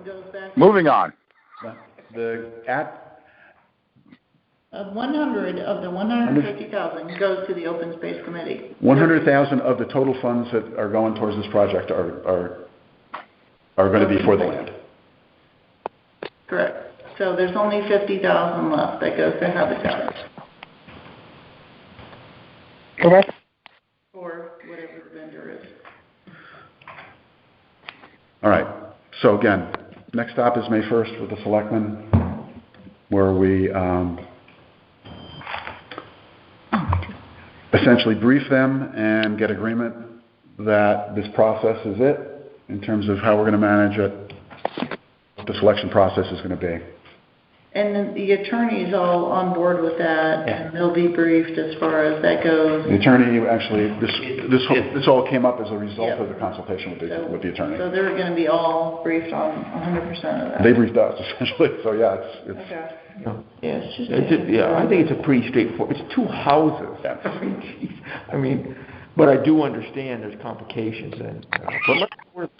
goes back. moving on. $100 of the 150,000 goes to the open space committee. 100,000 of the total funds that are going towards this project are going to be for the land. Correct. So there's only 50,000 left that goes to Habitat. Okay. Or whatever the vendor is. All right. So again, next stop is May 1st with the selectmen, where we essentially brief them and get agreement that this process is it in terms of how we're going to manage it, what the selection process is going to be. And then the attorney's all on board with that, Yeah. and they'll be briefed as far as that goes. The attorney actually, this all came up as a result of the consultation with the attorney. So they're going to be all briefed on 100% of that. They briefed us essentially. So yeah, it's Okay. No. Yeah, it's just. I think it's a pretty straightforward, it's two houses. Yeah. I mean, but I do understand there's complications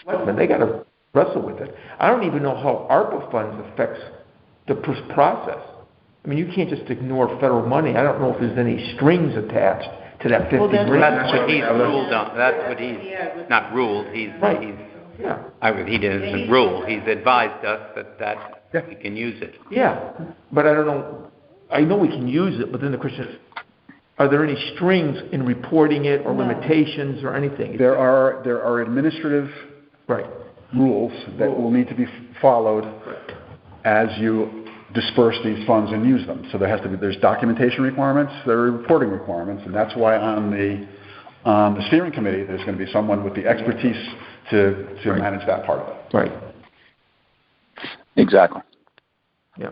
but they gotta wrestle with it. I don't even know how ARPA funds affects the process. I mean, you can't just ignore federal money. I don't know if there's any strings attached to that 50 Well, that's grand. That's what he's ruled on, that's what he's, not ruled, Right. Yeah. he didn't rule, he's advised us that we can use it. Yeah, but I don't know, I know we can use it, but then the question is, are there any strings in reporting it or No. limitations or anything? there are administrative Right. rules that will need to be followed as you disperse these funds and use them. So there's documentation requirements, there are reporting requirements, and that's why on the steering committee, there's going to be someone with the expertise to manage that part of it. Right. Exactly. Yeah.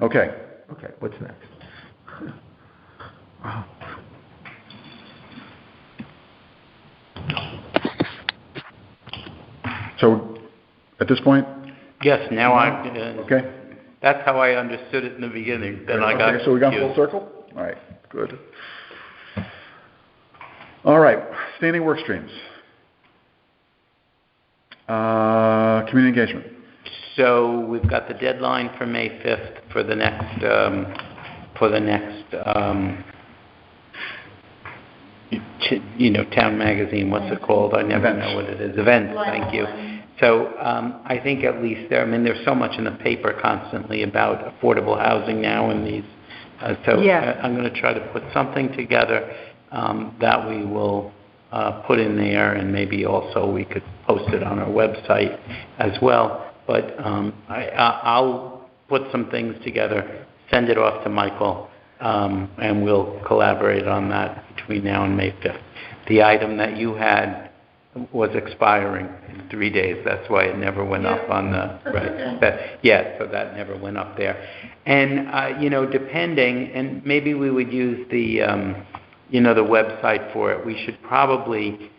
Okay. Okay, what's next? Wow. So at this point, Yes, now okay. that's how I understood it in the beginning, then I got Okay, so we got full confused. circle? All right, good. All right, standing work streams. Community engagement. So we've got the deadline for May 5th for the next town magazine, what's it called? I never Events. know what it is. Events, thank you. So I think at least there's so much in the paper constantly about affordable housing now and these. Yeah. I'm going to try to put something together that we will put in there, and maybe also we could post it on our website as well. But I'll put some things together, send it off to Michael, and we'll collaborate on that between now and May 5th. The item that you had was expiring in 3 days. That's why it never went up on the, right. So that never went up there. And, depending, and maybe we would use the, the website for it. We should probably,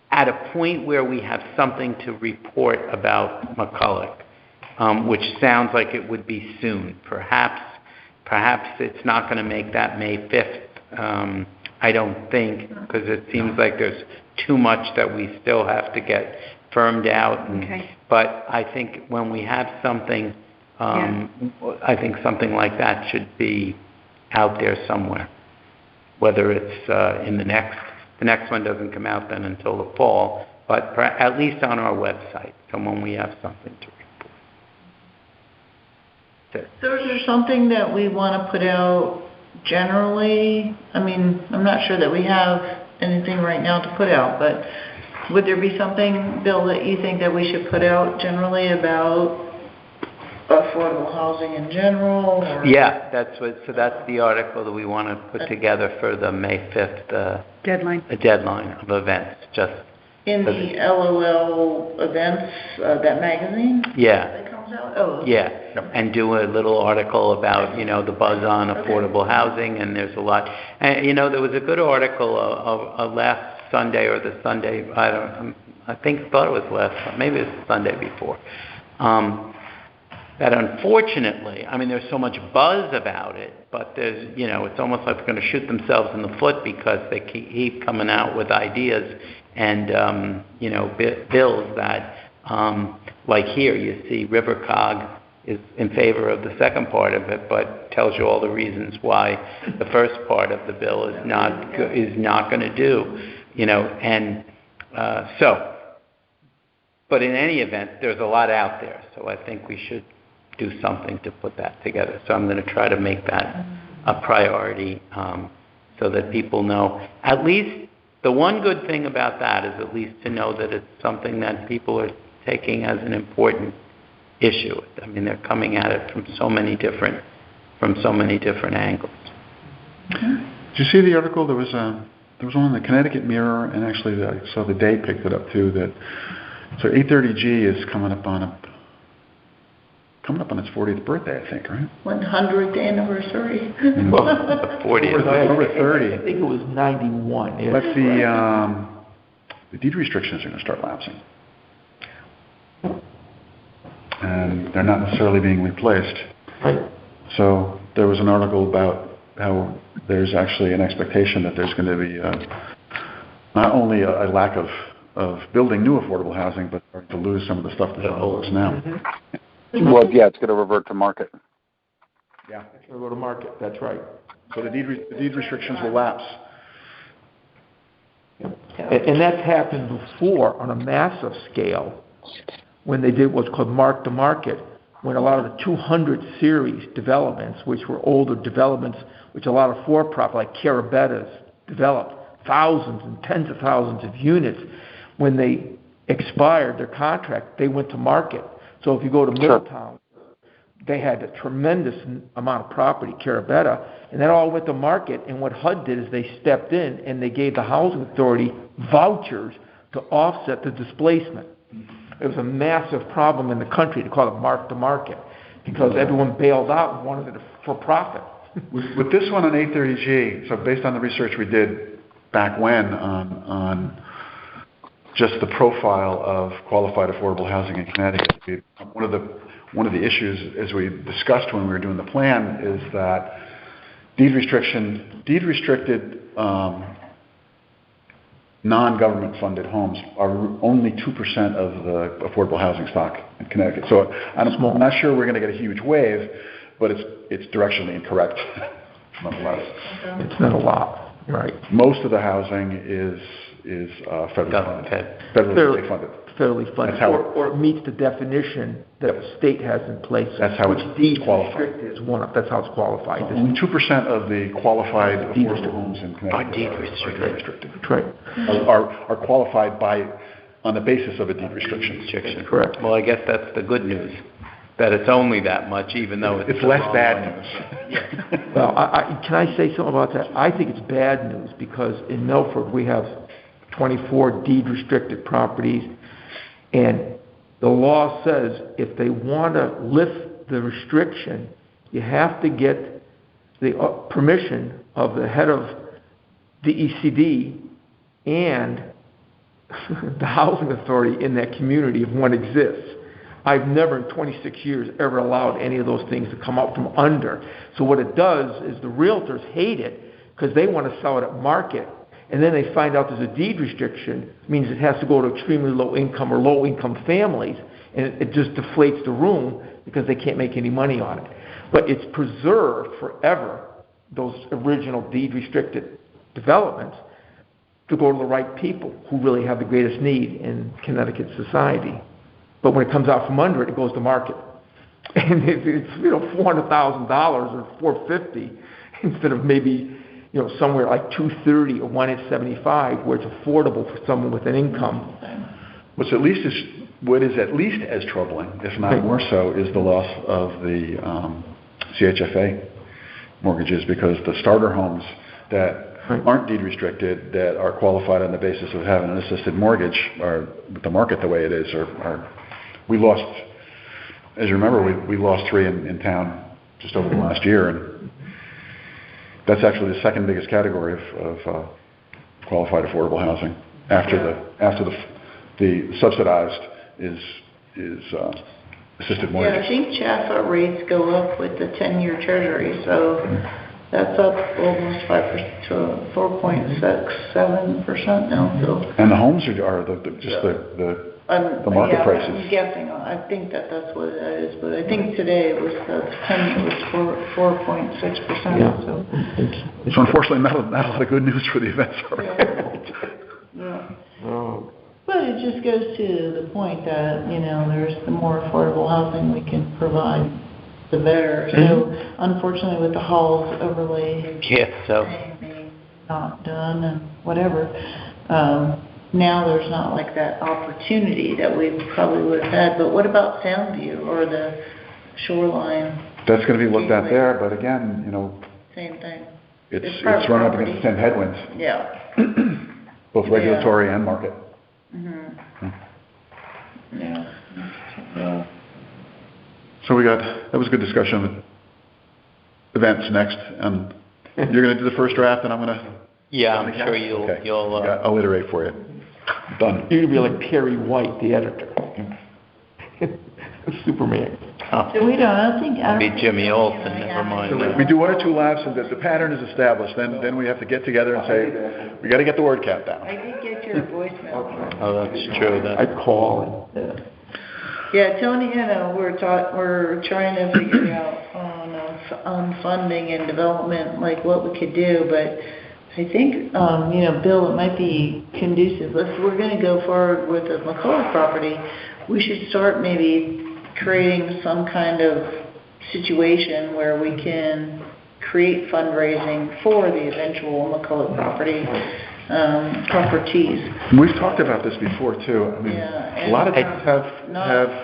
at a point where we have something to report about McCulloch, which sounds like it would be soon. Perhaps it's not going to make that May 5th. I don't think, because it seems like there's too much that we still have to get firmed out. But I think when we have something, I think something like that should be out there somewhere. Whether it's in the next one doesn't come out then until the fall, but at least on our website, so when we have something to report. So is there something that we want to put out generally? I mean, I'm not sure that we have anything right now to put out, but would there be something, Bill, that you think that we should put out generally about affordable housing in general, or? Yeah, so that's the article that we want to put together for the May 5th, Deadline. a deadline of events, just, In the LOL events, that magazine? yeah. That comes out? Oh. Yeah, and do a little article about, the buzz on affordable housing, and there's a lot. And, there was a good article of last Sunday or the Sunday, thought it was last, maybe it was the Sunday before, that unfortunately, there's so much buzz about it, but there's, it's almost like they're going to shoot themselves in the foot because they keep coming out with ideas and, bills that, like here, you see RiverCog is in favor of the second part of it, but tells you all the reasons why the first part of the bill is not going to do, but in any event, there's a lot out there, so I think we should do something to put that together. So I'm going to try to make that a priority so that people know. At least the one good thing about that is at least to know that it's something that people are taking as an important issue. They're coming at it from so many different angles. Did you see the article? There was one in the Connecticut Mirror, and actually I saw the Day picked it up too. So 830G is coming up on its 40th birthday, I think, right? 100th anniversary. Well, the 40th. Over 30. I think it was 91. Yeah. But the deed restrictions are going to start lapsing. And they're not necessarily being replaced. Right. So there was an article about how there's actually an expectation that there's going to be not only a lack of building new affordable housing, but to lose some of the stuff that's on the books now. Mm-hmm. Well, yeah, it's going to revert to market. Yeah. It's going to go to market, that's right. So the deed restrictions will lapse. And that's happened before on a massive scale when they did what's called mark to market, when a lot of the 200 series developments, which were older developments, which a lot of for-profit like Carabetta's developed, thousands and tens of thousands of units, when they expired their contract, they went to market. So if you go to Middletown, they had a tremendous amount of property, Carabetta, and that all went to market. And what HUD did is they stepped in and they gave the housing authority vouchers to offset the displacement. It was a massive problem in the country to call it mark to market because everyone bailed out and wanted it for profit. With this one on 830G, so based on the research we did back when on just the profile of qualified affordable housing in Connecticut, one of the issues, as we discussed when we were doing the plan, is that deed restricted non-government funded homes are only 2% of the affordable housing stock in Connecticut. So I'm not sure we're going to get a huge wave, but it's directionally incorrect nonetheless. It's not a lot, right? Most of the housing is federally funded. Federally funded, or it meets the definition that the state has in place. That's how it's qualified. Is one of, that's how it's qualified. Only 2% of the qualified affordable homes in Connecticut are restricted. That's right. Are qualified on the basis of a deed restriction. Correct. Well, I guess that's the good news, that it's only that much, even though it's less bad news. Well, can I say something about that? I think it's bad news because in Milford we have 24 deed restricted properties, and the law says if they want to lift the restriction, you have to get the permission of the head of DECD and the housing authority in that community if one exists. I've never in 26 years ever allowed any of those things to come up from under. So what it does is the realtors hate it because they want to sell it at market. And then they find out there's a deed restriction, means it has to go to extremely low income or low income families, and it just deflates the room because they can't make any money on it. But it's preserved forever, those original deed restricted developments, to go to the right people who really have the greatest need in Connecticut society. But when it comes out from under it, it goes to market. And it's $400,000 or $450 instead of maybe somewhere like $230 or $175, where it's affordable for someone with an income. What's at least what is at least as troubling, if not more so, is the loss of the CHFA mortgages, because the starter homes that aren't deed restricted, that are qualified on the basis of having an assisted mortgage, are, with the market the way it is, we lost, as you remember, we lost 3 in town just over the last year, and that's actually the second biggest category of qualified affordable housing after the subsidized is assisted mortgage. Yeah, I think CHFA rates go up with the 10-year treasury, so that's up almost 5% to 4.67% now, so. And the homes are the market prices. I'm guessing, I think that's what it is, but I think today it was, 10 was 4.6%, so. So unfortunately, not a lot of good news for the events. Yeah. But it just goes to the point that, there's the more affordable housing we can provide, the better. So unfortunately with the halls overlay being not done and whatever, now there's not like that opportunity that we probably would have had. But what about Soundview or the shoreline? That's going to be looked at there, but again, same thing. It's run up against the same headwinds. Yeah. Both regulatory and market. Yeah. So that was a good discussion of events next, and you're going to do the first draft, and I'm going to... Yeah, I'm sure you'll... I'll iterate for you. Done. You're going to be like Perry White, the editor. Superman. So we don't, I think... Be Jimmy Olsen, never mind. We do 1 or 2 laps, and the pattern is established. Then we have to get together and say, we got to get the word count down. I did get your voicemail. Oh, that's true. I call and... Yeah, Tony, we're trying to figure out on funding and development, like what we could do, but I think, Bill, it might be conducive. If we're going to go forward with the McCullough property, we should start maybe creating some kind of situation where we can create fundraising for the eventual McCullough properties. We've talked about this before too. I mean, a lot of towns have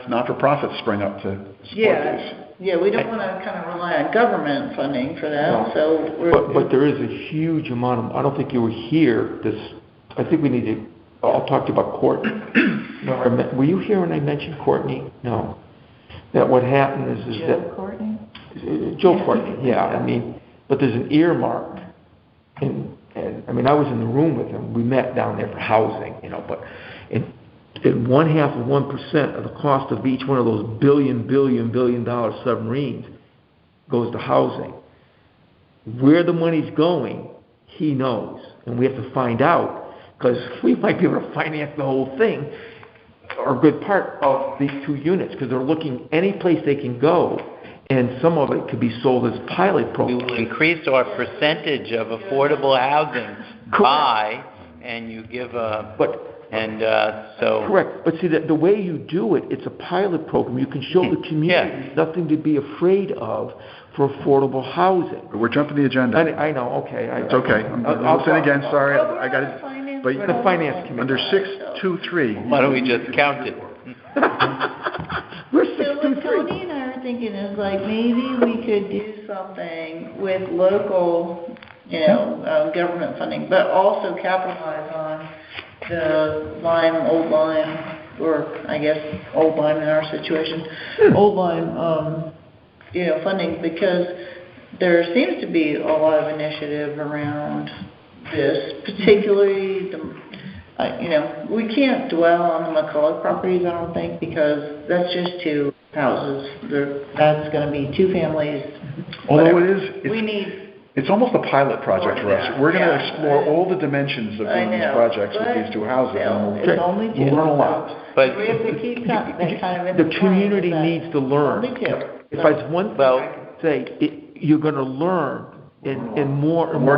not-for-profits spring up to support these. Yeah, we don't want to kind of rely on government funding for that. So but there is a huge amount of, I don't think you were here, I think we need to, I'll talk to you about Courtney. Were you here when I mentioned Courtney? No. That what happened is that... Joe Courtney, yeah. I mean, but there's an earmark, and I mean, I was in the room with him. We met down there for housing, but in 0.5% of the cost of each one of those billion dollar submarines goes to housing. Where the money's going, he knows, and we have to find out, because we might be able to finance the whole thing, or a good part of these 2 units, because they're looking any place they can go. And some of it could be sold as pilot programs. We will increase our percentage of affordable housing and you give Correct. But see, the way you do it, it's a pilot program. You can show the community there's nothing to be afraid of for affordable housing. We're jumping the agenda. I know, okay. It's okay. I'll say again, sorry. I got it. But the finance committee. Under 623. Why don't we just count it? We're So what Tony and I are thinking is like maybe we could do something with local, government funding, but also capitalize on the old Lyme, or I guess old Lyme in our situation, old Lyme, funding, because there seems to be a lot of initiative around this, particularly we can't dwell on the McCullough properties, I don't think, because that's just 2 houses. That's going to be 2 families. Although it's almost a pilot project for us. We're going to explore all the dimensions of doing these projects with these 2 houses. It's only 2. We'll learn a lot. But we have to keep that kind of the community needs to learn. Only 2. If I one thing I can say, you're going to learn. And more people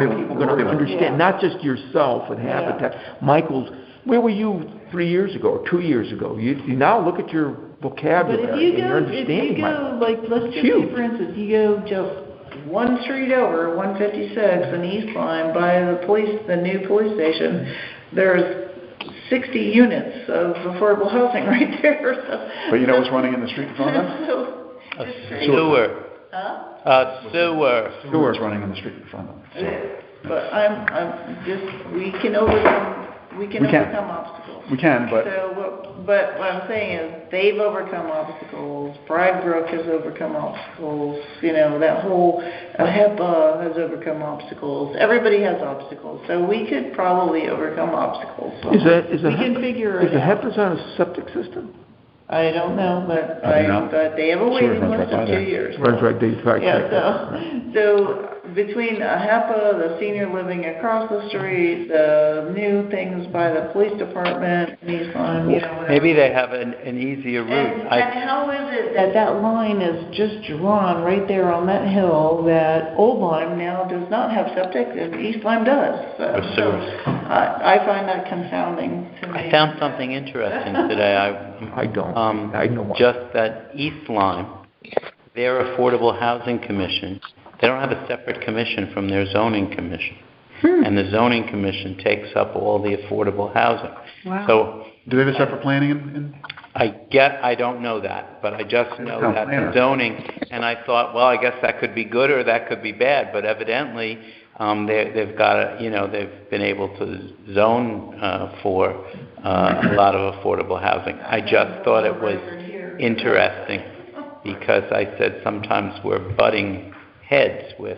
are going to understand, not just yourself and Habitat. Michael's, where were you 3 years ago or 2 years ago? You now look at your vocabulary and your understanding. Let's just say, for instance, you go just 1 street over, 156 in East Lyme, by the new police station, there's 60 units of affordable housing right there, so. But you know what's running in the street in front of them? So, A it's great. sewer. Huh? A sewer. Sewer's running in the street in front of them. So, But I'm just, we can overcome We can. obstacles. we can, but But what I'm saying is, they've overcome obstacles, Bride Brook has overcome obstacles, you know, that whole, HEPA has overcome obstacles, everybody has obstacles, so we could probably overcome obstacles. Is We can figure it the out. HEPA's on a septic system? I don't know, but Probably not. but they have a Sewer waiting runs right list by of 2 there. years. Runs right there. Yeah, so between HEPA, the senior living across the street, the new things by the police department, Nissan, you know, whatever. Maybe they have an easier route. And how is it that that line is just drawn right there on that hill, that Old Lyme now does not have septic and East Lyme does? Or So sewers. I find that confounding to me. I found something interesting today. I don't. I know why. Just that East Lyme, their Affordable Housing Commission, they don't have a separate commission from their zoning commission. And the zoning commission takes up all the affordable housing. Wow. So do they have a separate planning in? I don't know that, but I just know Town that planner. the zoning, and I thought, well, I guess that could be good or that could be bad, but evidently, they've got they've been able to zone for a lot of affordable housing. I just thought it was interesting because I said sometimes we're butting heads with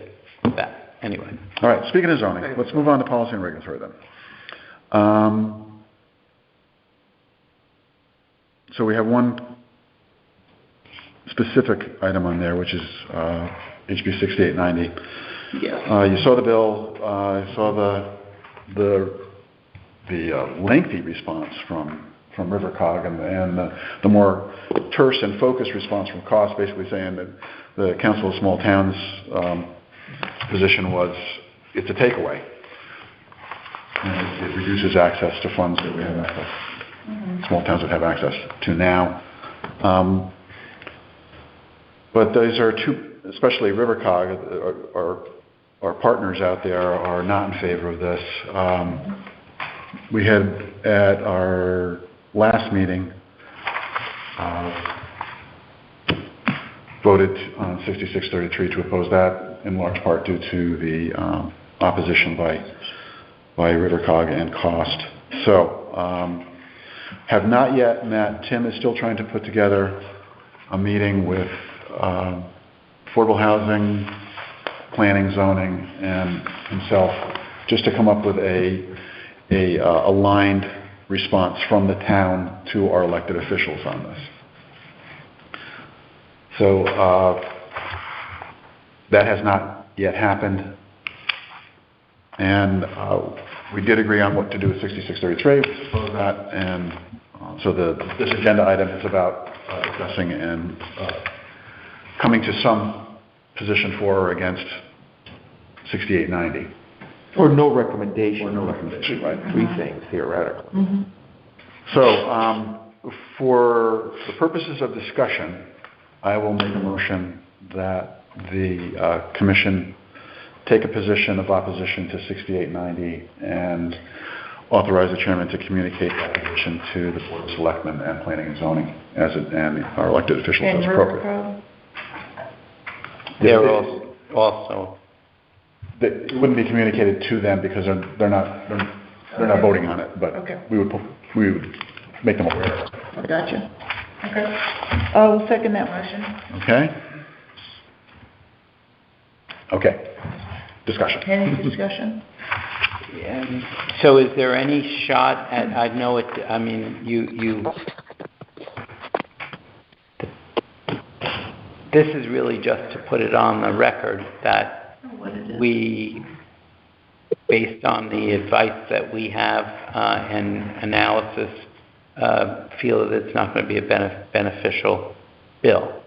that. Anyway. All right, speaking of zoning, let's move on to policy and regulatory then. So we have one specific item on there, which is HB 6890. Yes. You saw the bill, you saw the lengthy response from Rivercog and the more terse and focused response from COST, basically saying that the Council of Small Towns position was it's a takeaway. And it reduces access to funds that we have access, small towns that have access to now. But those are two, especially Rivercog, our partners out there are not in favor of this. We had at our last meeting voted on 6633 to oppose that, in large part due to the opposition by Rivercog and COST. So, have not yet met. Tim is still trying to put together a meeting with affordable housing, planning, zoning, and himself, just to come up with a aligned response from the town to our elected officials on this. So that has not yet happened, and we did agree on what to do with 6633. We suppose that, and so this agenda item is about discussing and coming to some position for or against 6890. Or no recommendation. Or no recommendation, right. Three things, theoretically. So, for the purposes of discussion, I will make a motion that the commission take a position of opposition to 6890 and authorize the chairman to communicate that position to the Board of Selectmen and Planning and Zoning and our elected officials as appropriate. Rivercog? They're also It wouldn't be communicated to them because they're not voting on it, but Okay. we would make them aware. Gotcha. Okay. I'll second that motion. Okay? Okay. Discussion. Any discussion? So is there any shot at, I know it, I mean, this is really just to put it on the record that What it is. we, based on the advice that we have and analysis, feel that it's not going to be a beneficial bill.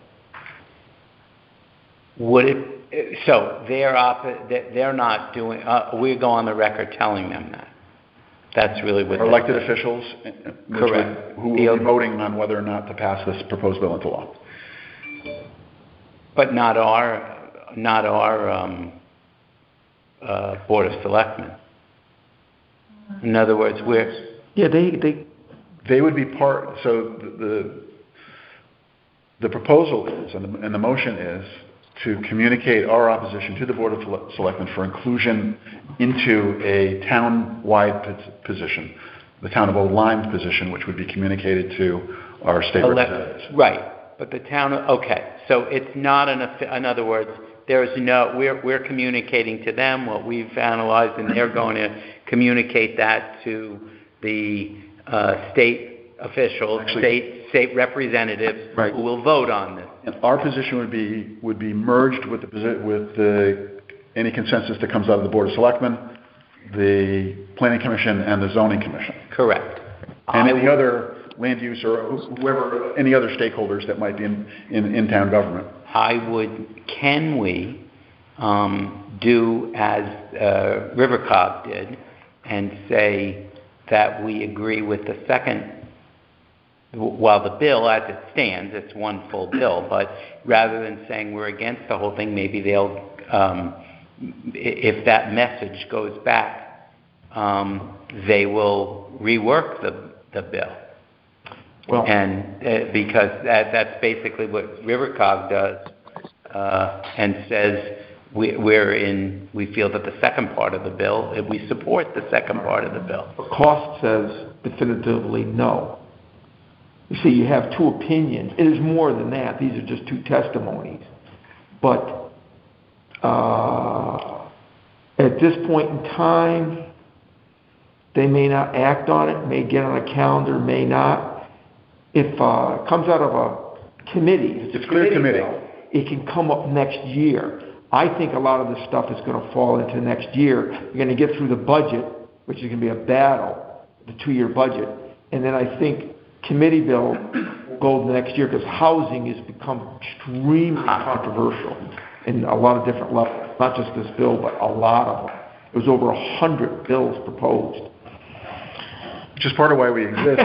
Would it, so they're not doing, we go on the record telling them that. That's really what. Our elected officials, Correct. who will be voting on whether or not to pass this proposed bill into law. But not our Board of Selectmen. In other words, Yeah, they would be part, so the proposal is, and the motion is, to communicate our opposition to the Board of Selectmen for inclusion into a town-wide position, the town of Old Lyme position, which would be communicated to our state representatives. Right, but the town, okay, so it's not in other words, we're communicating to them what we've analyzed, and they're going to communicate that to the state officials, state representatives, right, who will vote on this. And our position would be merged with any consensus that comes out of the Board of Selectmen, the Planning Commission, and the Zoning Commission. Correct. And any other land use or whoever, any other stakeholders that might be in town government. Can we do as Rivercog did and say that we agree with the second, while the bill as it stands, it's one full bill, but rather than saying we're against the whole thing, maybe they'll, if that message goes back, they will rework the bill. well, And because that's basically what Rivercog does, and says we feel that the second part of the bill, we support the second part of the bill. the cost says definitively no. You see, you have two opinions. It is more than that. These are just two testimonies. But at this point in time, they may not act on it, may get on a calendar, may not. If it comes out of a committee, if it's a clear committee, bill, it can come up next year. I think a lot of this stuff is going to fall into next year. You're going to get through the budget, which is going to be a battle, the 2-year budget. And then I think committee bill will go the next year because housing has become extremely controversial in a lot of different levels. Not just this bill, but a lot of them. There's over 100 bills proposed. Which is part of why we exist.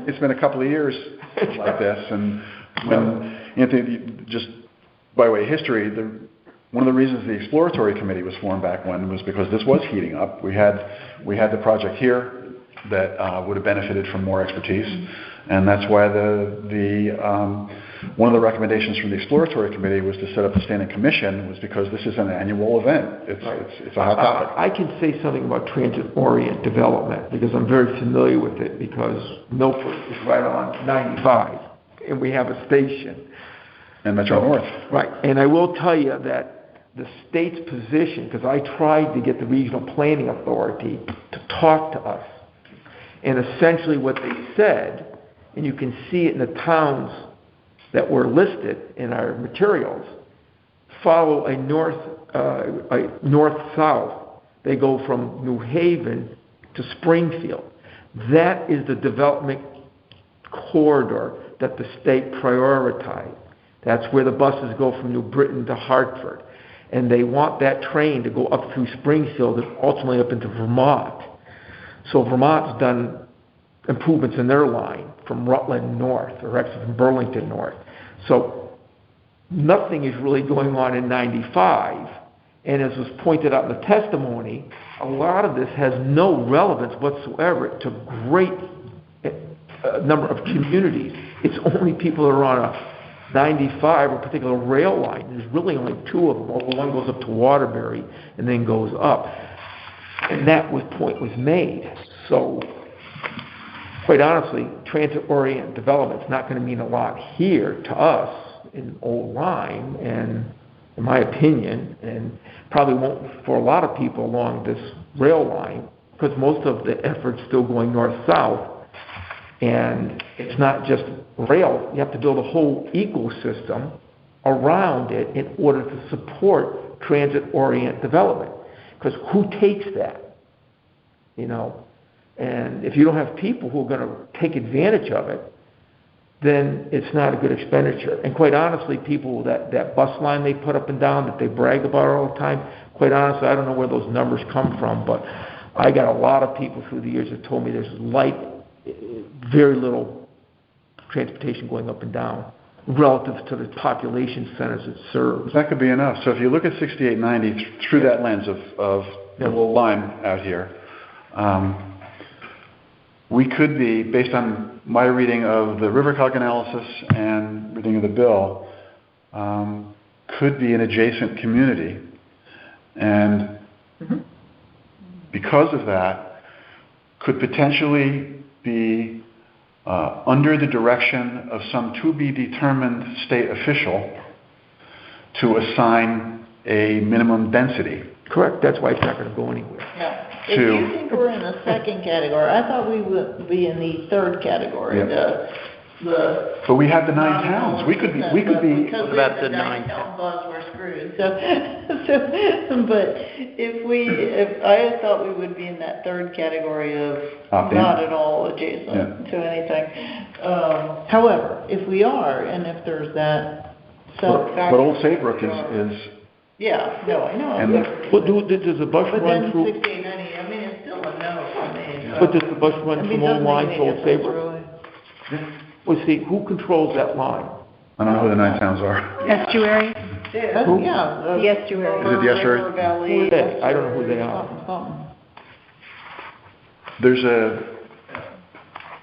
It's been a couple of years like this, and when Anthony, just by way of history, one of the reasons the exploratory committee was formed back when was because this was heating up. We had the project here that would have benefited from more expertise, and that's why one of the recommendations from the exploratory committee was to set up a standing commission, was because this is an annual event. It's a hot topic. I can say something about transit-oriented development because I'm very familiar with it because Milford is right on 95, and we have a station. And Metro North. Right, and I will tell you that the state's position, because I tried to get the Regional Planning Authority to talk to us, and essentially what they said, and you can see it in the towns that were listed in our materials, follow a north-south. They go from New Haven to Springfield. That is the development corridor that the state prioritized. That's where the buses go from New Britain to Hartford. And they want that train to go up through Springfield and ultimately up into Vermont. So Vermont's done improvements in their line from Rutland north, or actually from Burlington north. So nothing is really going on in 95. And as was pointed out in the testimony, a lot of this has no relevance whatsoever to great number of communities. It's only people that are on a 95 or particular rail line. There's really only two of them. Although one goes up to Waterbury and then goes up. And that point was made. So, quite honestly, transit-oriented development is not going to mean a lot here to us in Old Lyme, and in my opinion, and probably won't for a lot of people along this rail line, because most of the effort's still going north-south. And it's not just rail. You have to build a whole ecosystem around it in order to support transit-oriented development. Because who takes that? You know? And if you don't have people who are going to take advantage of it, then it's not a good expenditure. And quite honestly, people, that bus line they put up and down that they brag about all the time, quite honestly, I don't know where those numbers come from, but I got a lot of people through the years that told me there's very little transportation going up and down relative to the population centers it serves. That could be enough. So if you look at 6890 through that lens of the Old Lyme out here, we could be, based on my reading of the RiverCog analysis and reading of the bill, could be an adjacent community. And because of that, could potentially be under the direction of some to-be-determined state official to assign a minimum density. Correct, that's why it's not gonna go anywhere. Now, if you think we're in the second category, I thought we would be in the third category, Yeah. But we have the 9 towns. We could be. Because What we about have the the 9 9 town laws, we're screwed. But if I thought we would be in that third category of Opt-in. not at all adjacent to anything. However, if we are, and if there's that But Old Saybrook is yeah, no, I know. And Well, does the bus But run then through, 1690, I mean, it's still a no for me. but does the bus run I mean, from it Old doesn't Line make to any Old difference, Saybrook? really. Well, see, who controls that line? I don't know who the 9 towns are. Estuary? Yeah, Who? yeah. The estuary. Is it the estuary? River Valley. Who are they? I don't know who they are. Something. There's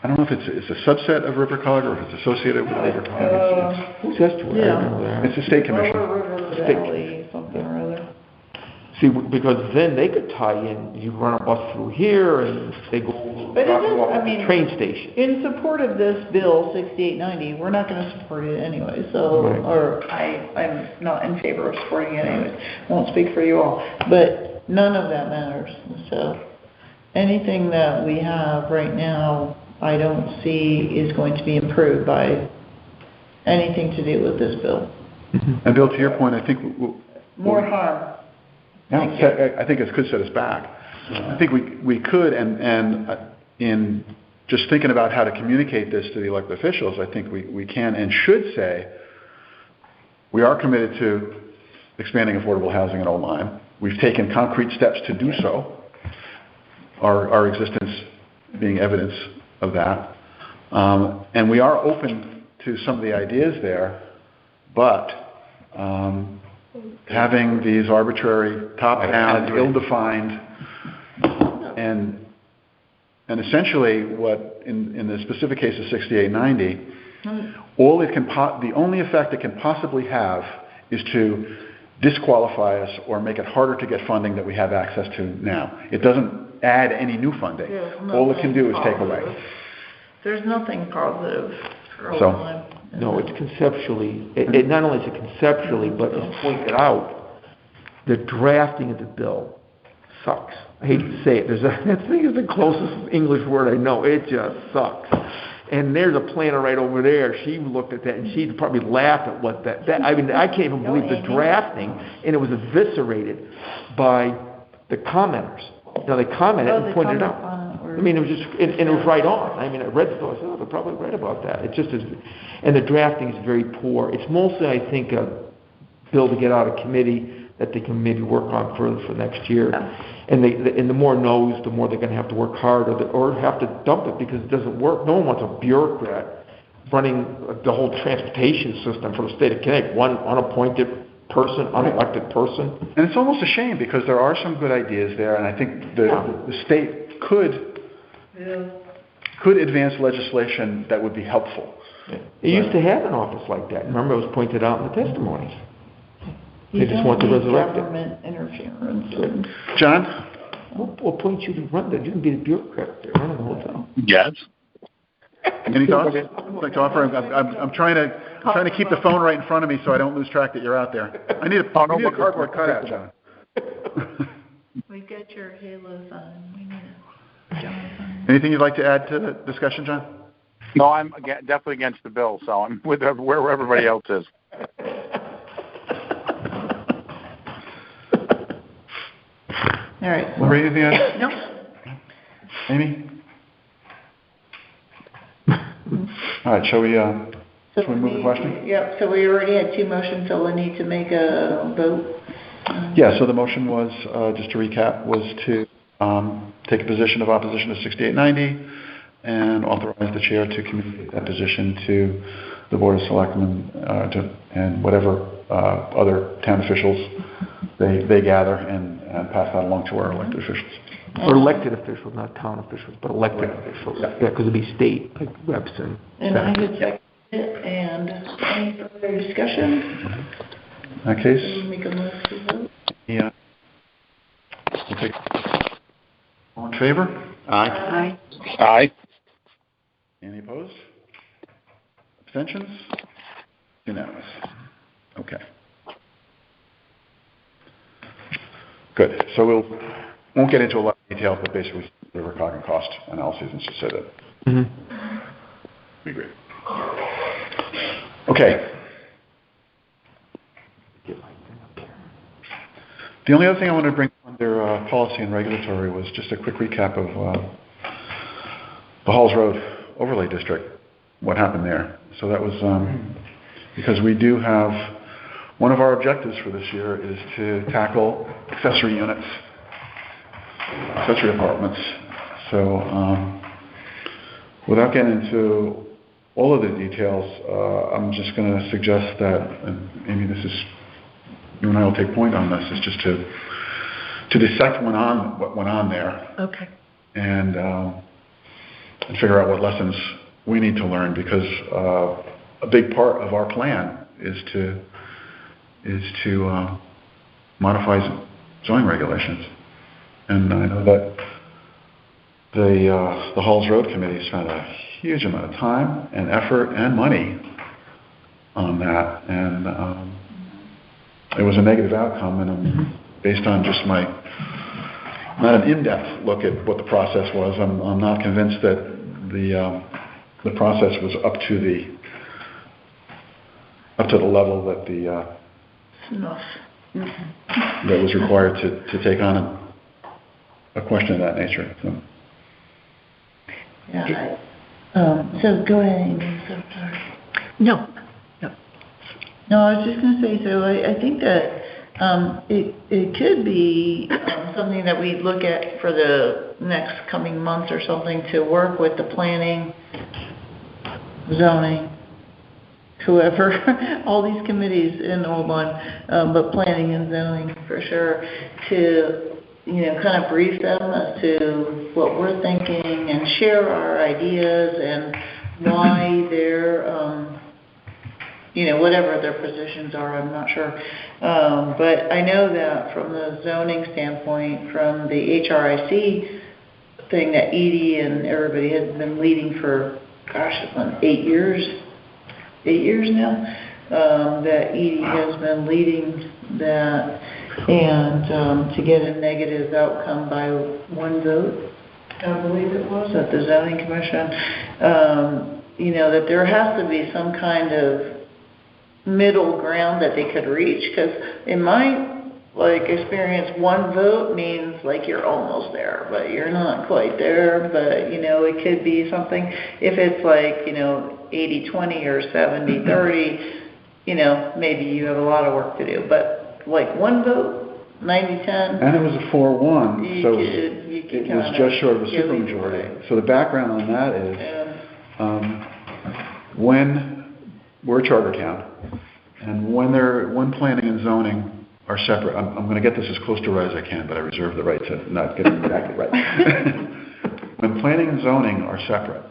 I don't know if it's a subset of RiverCog or if it's associated with RiverCog. Who's Estuary? I don't know that. It's a state commission. Lower River Valley, something or other. See, because then they could tie in, you run a bus through here and they go, But drop it you is- off I at the mean- train station. In support of this bill, 6890, we're not gonna support it anyway, so, Right. or I'm not in favor of supporting it anyways. Won't speak for you all, but none of that matters. So anything that we have right now, I don't see is going to be improved by anything to do with this bill. And Bill, to your point, I think More harm. I think it could set us back. I think we could, and in just thinking about how to communicate this to the elected officials, I think we can and should say we are committed to expanding affordable housing in Old Lyme. We've taken concrete steps to do so, our existence being evidence of that. And we are open to some of the ideas there, but having these arbitrary, top-down, ill-defined, and essentially what, in the specific case of 6890, the only effect it can possibly have is to disqualify us or make it harder to get funding that we have access to now. It doesn't add any new funding. All it can do is take away. There's nothing positive for Old So- Lyme. No, it's conceptually, it not only is it conceptually, but as pointed out, the drafting of the bill sucks. I hate to say it, that thing is the closest English word I know, it just sucks. And there's a planner right over there, she looked at that and she'd probably laugh at what I mean, I can't even believe the drafting, and it was eviscerated by the commenters. Now, they commented and pointed it out. I mean, it was just, and it was right on. I mean, I read the bill, I said, oh, they're probably right about that. It just is, and the drafting is very poor. It's mostly, I think, a bill to get out of committee that they can maybe work on further for next year. And the more no's, the more they're gonna have to work hard or have to dump it because it doesn't work. No one wants a bureaucrat running the whole transportation system for the state of Connecticut, one unappointed person, unelected person. And it's almost a shame because there are some good ideas there, and I think the state could advance legislation that would be helpful. It used to have an office like that. Remember, it was pointed out in the testimonies. They just want to resurrect it. Government interference. John? What point you to run that? You can be the bureaucrat there, running the whole thing. Yes. Any thoughts you'd like to offer? I'm trying to keep the phone right in front of me so I don't lose track that you're out there. I need a cardboard cutout, John. We got your halo sign, we need a John sign. Anything you'd like to add to the discussion, John? No, I'm definitely against the bill, so I'm with where everybody else is. All right. Lorraine, anything to add? No. Amy? All right, shall we move the question? Yep, so we already had 2 motions, so we'll need to make a vote. Yeah, so the motion was, just to recap, was to take a position of opposition to 6890 and authorize the chair to communicate that position to the Board of Selectmen and whatever other town officials they gather and pass that along to our elected officials. Or elected officials, not town officials, but elected officials. Yeah, because it'd be state, like reps and And I senators. would second it, and any further discussion? In that case, We'll make a motion to vote. yeah. We'll take, all in favor? Aye. Aye. Aye. Any opposed? Abstentions? Unanimous. Okay. Good. So won't get into a lot of details, but basically we were talking cost analyses and just said that Mhm. we agree. Okay. The only other thing I wanted to bring under policy and regulatory was just a quick recap of the Halls Road Overlay District, what happened there. So that was because we do have, one of our objectives for this year is to tackle accessory units, accessory apartments. So without getting into all of the details, I'm just going to suggest that, and maybe this is, you and I will take point on this, is just to dissect what went on there Okay. and figure out what lessons we need to learn, because a big part of our plan is to modify zoning regulations. And I know that the Halls Road Committee spent a huge amount of time and effort and money on that, and it was a negative outcome, and based on just my, not an in-depth look at what the process was, I'm not convinced that the process was up to the level that Enough. that was required to take on a question of that nature. So. Yeah. So go ahead, Amy. So sorry. No. No, I was just going to say, so I think that it could be something that we look at for the next coming months or something, to work with the planning, zoning, whoever, all these committees in Old Line, but planning and zoning for sure, to, kind of brief them as to what we're thinking and share our ideas and why they're, whatever their positions are, I'm not sure. But I know that from the zoning standpoint, from the HRIC thing that Edie and everybody has been leading for, it's been 8 years now, that Edie has been leading that, and to get a negative outcome by 1 vote, I believe it was, at the zoning commission, that there has to be some kind of middle ground that they could reach, because in my experience, 1 vote means you're almost there, but you're not quite there. But it could be something, if it's 80-20 or 70-30, maybe you have a lot of work to do. But 1 vote, 90-10, And it was a 4-1, so it was just short of a supermajority. So the background on that is, when we're a charter town, and when planning and zoning are separate, I'm going to get this as close to right as I can, but I reserve the right to not get it exactly right. When planning and zoning are separate,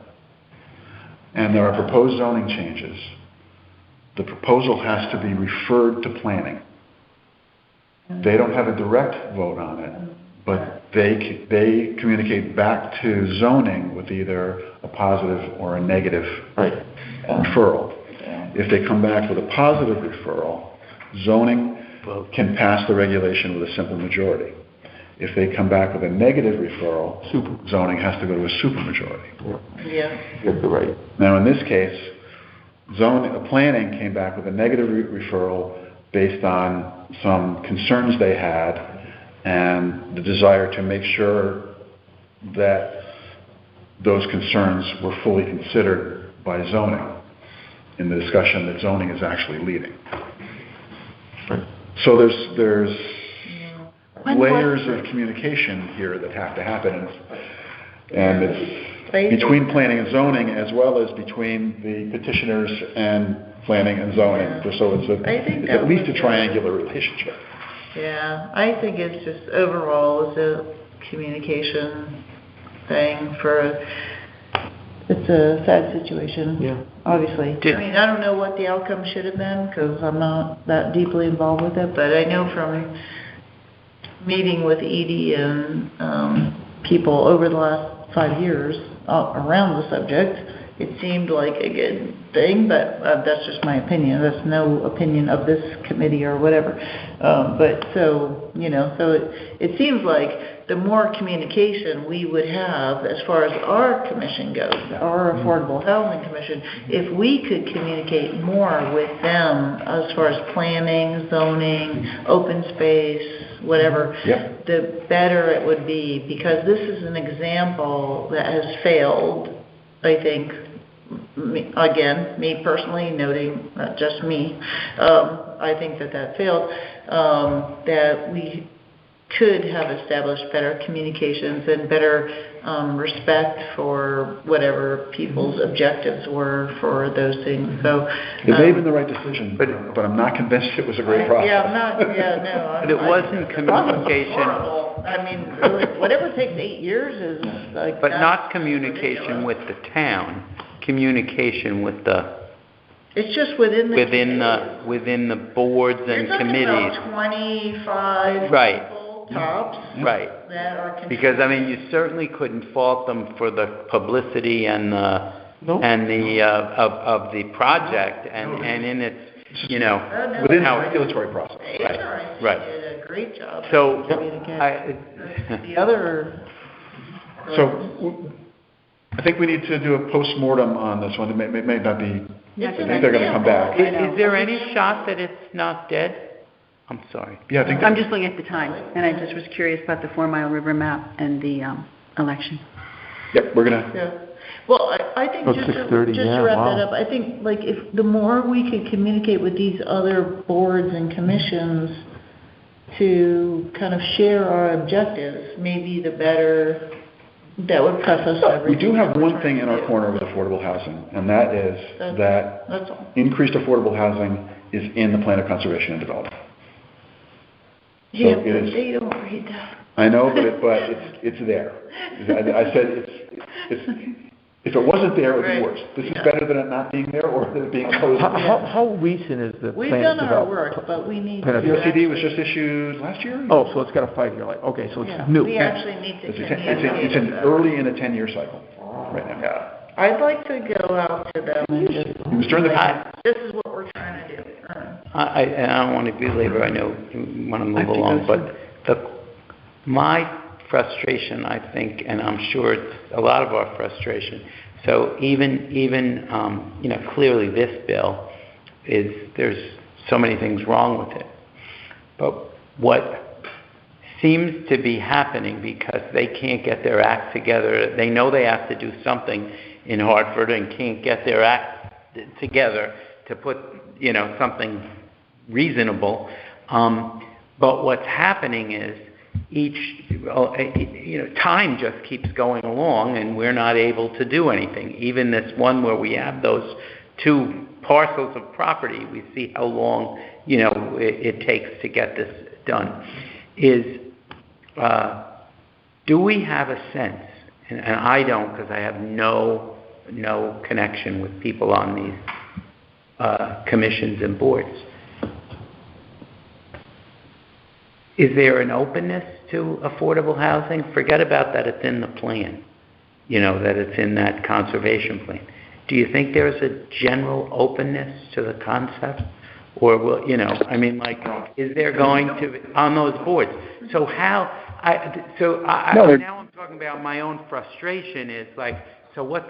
and there are proposed zoning changes, the proposal has to be referred to planning. They don't have a direct vote on it, but they communicate back to zoning with either a positive or a negative referral. If they come back with a positive referral, zoning can pass the regulation with a simple majority. If they come back with a negative referral, zoning has to go to a supermajority. Yeah. You're right. Now, in this case, planning came back with a negative referral based on some concerns they had and the desire to make sure that those concerns were fully considered by zoning in the discussion that zoning is actually leading. Right. So there's layers of communication here that have to happen, and it's between planning and zoning as well as between the petitioners and planning and zoning. So it's at least a triangular relationship. Yeah, I think it's just overall, it's a communication thing it's a sad situation. Yeah. Obviously. Did- I mean, I don't know what the outcome should have been, because I'm not that deeply involved with it, but I know from meeting with Edie and people over the last 5 years around the subject, it seemed like a good thing, but that's just my opinion. That's no opinion of this committee or whatever. But so, so it seems like the more communication we would have as far as our commission goes, our Affordable Housing Commission, if we could communicate more with them as far as planning, zoning, open space, whatever, Yep. the better it would be, because this is an example that has failed, I think. Again, me personally, noting not just me, I think that failed, that we could have established better communications and better respect for whatever people's objectives were for those things. So It may have been the right decision, but I'm not convinced it was a great process. Yeah, I'm not. Yeah, no. But it wasn't communication. Horrible. I mean, really, whatever takes 8 years is like. But that's not communication with the town, communication with the, It's just within the. within the boards and committees. You're talking about 25 Right. people tops Right. that are. Because, I mean, you certainly couldn't fault them for the publicity and the, and the, of the project and in its, Within the regulatory process. Right. Did a great job. So, communicating. The other. So, I think we need to do a post-mortem on this one. It may not be, I think they're gonna come back. is there any shot that it's not dead? I'm sorry. Yeah, I think I'm just looking at the time, and I just was curious about the 4 Mile River map and the election. Yep, we're gonna, Yeah. Well, I think Oh, just 6:30, to yeah, wrap wow. that up, I think like if the more we could communicate with these other boards and commissions to kind of share our objectives, maybe the better that would preface everything. we do have that we're one thing trying in to our do. corner with affordable housing, and that is that That's all. increased affordable housing is in the plan of conservation and development. Yeah, it but is- they don't read that. I know, but it's there. I said if it wasn't there, it would be Right. worse. This is Yeah. better than it not being there or than it being closed. How recent is the We've plan done our developed? work, but we need Plan to. of The OCD was actually- just issued last year? Oh, so it's got a 5-year life. Okay, so Yeah, it's new. we actually need to It's communicate. an that. early in a 10-year cycle right now. Yeah. I'd like to go out to them and just, It was during the, this is what we're trying to do. And I don't want to belabor, I know you want to move think along, that's but my frustration, I think, and I'm sure it's a lot of our frustration, so even clearly this bill there's so many things wrong with it. But what seems to be happening, because they can't get their act together, they know they have to do something in Hartford and can't get their act together to put, something reasonable. But what's happening is time just keeps going along and we're not able to do anything. Even this one where we have those 2 parcels of property, we see how long, it takes to get this done. Do we have a sense, and I don't because I have no connection with people on these commissions and boards, is there an openness to affordable housing? Forget about that it's in the plan, that it's in that conservation plan. Do you think there's a general openness to the concept? Or will, is there going to, on those boards? So now I'm talking about my own frustration is like, so what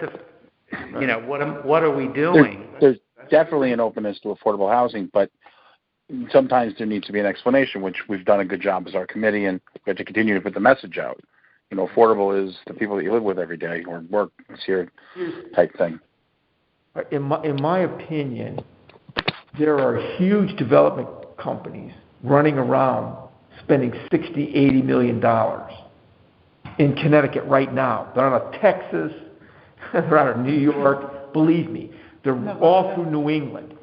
what are we doing? There's definitely an openness to affordable housing, but sometimes there needs to be an explanation, which we've done a good job as our committee, and we have to continue to put the message out. Affordable is the people that you live with every day or work, it's your type thing. In my opinion, there are huge development companies running around spending $60-80 million in Connecticut right now. They're out of Texas, they're out of New York. Believe me, they're all through New England.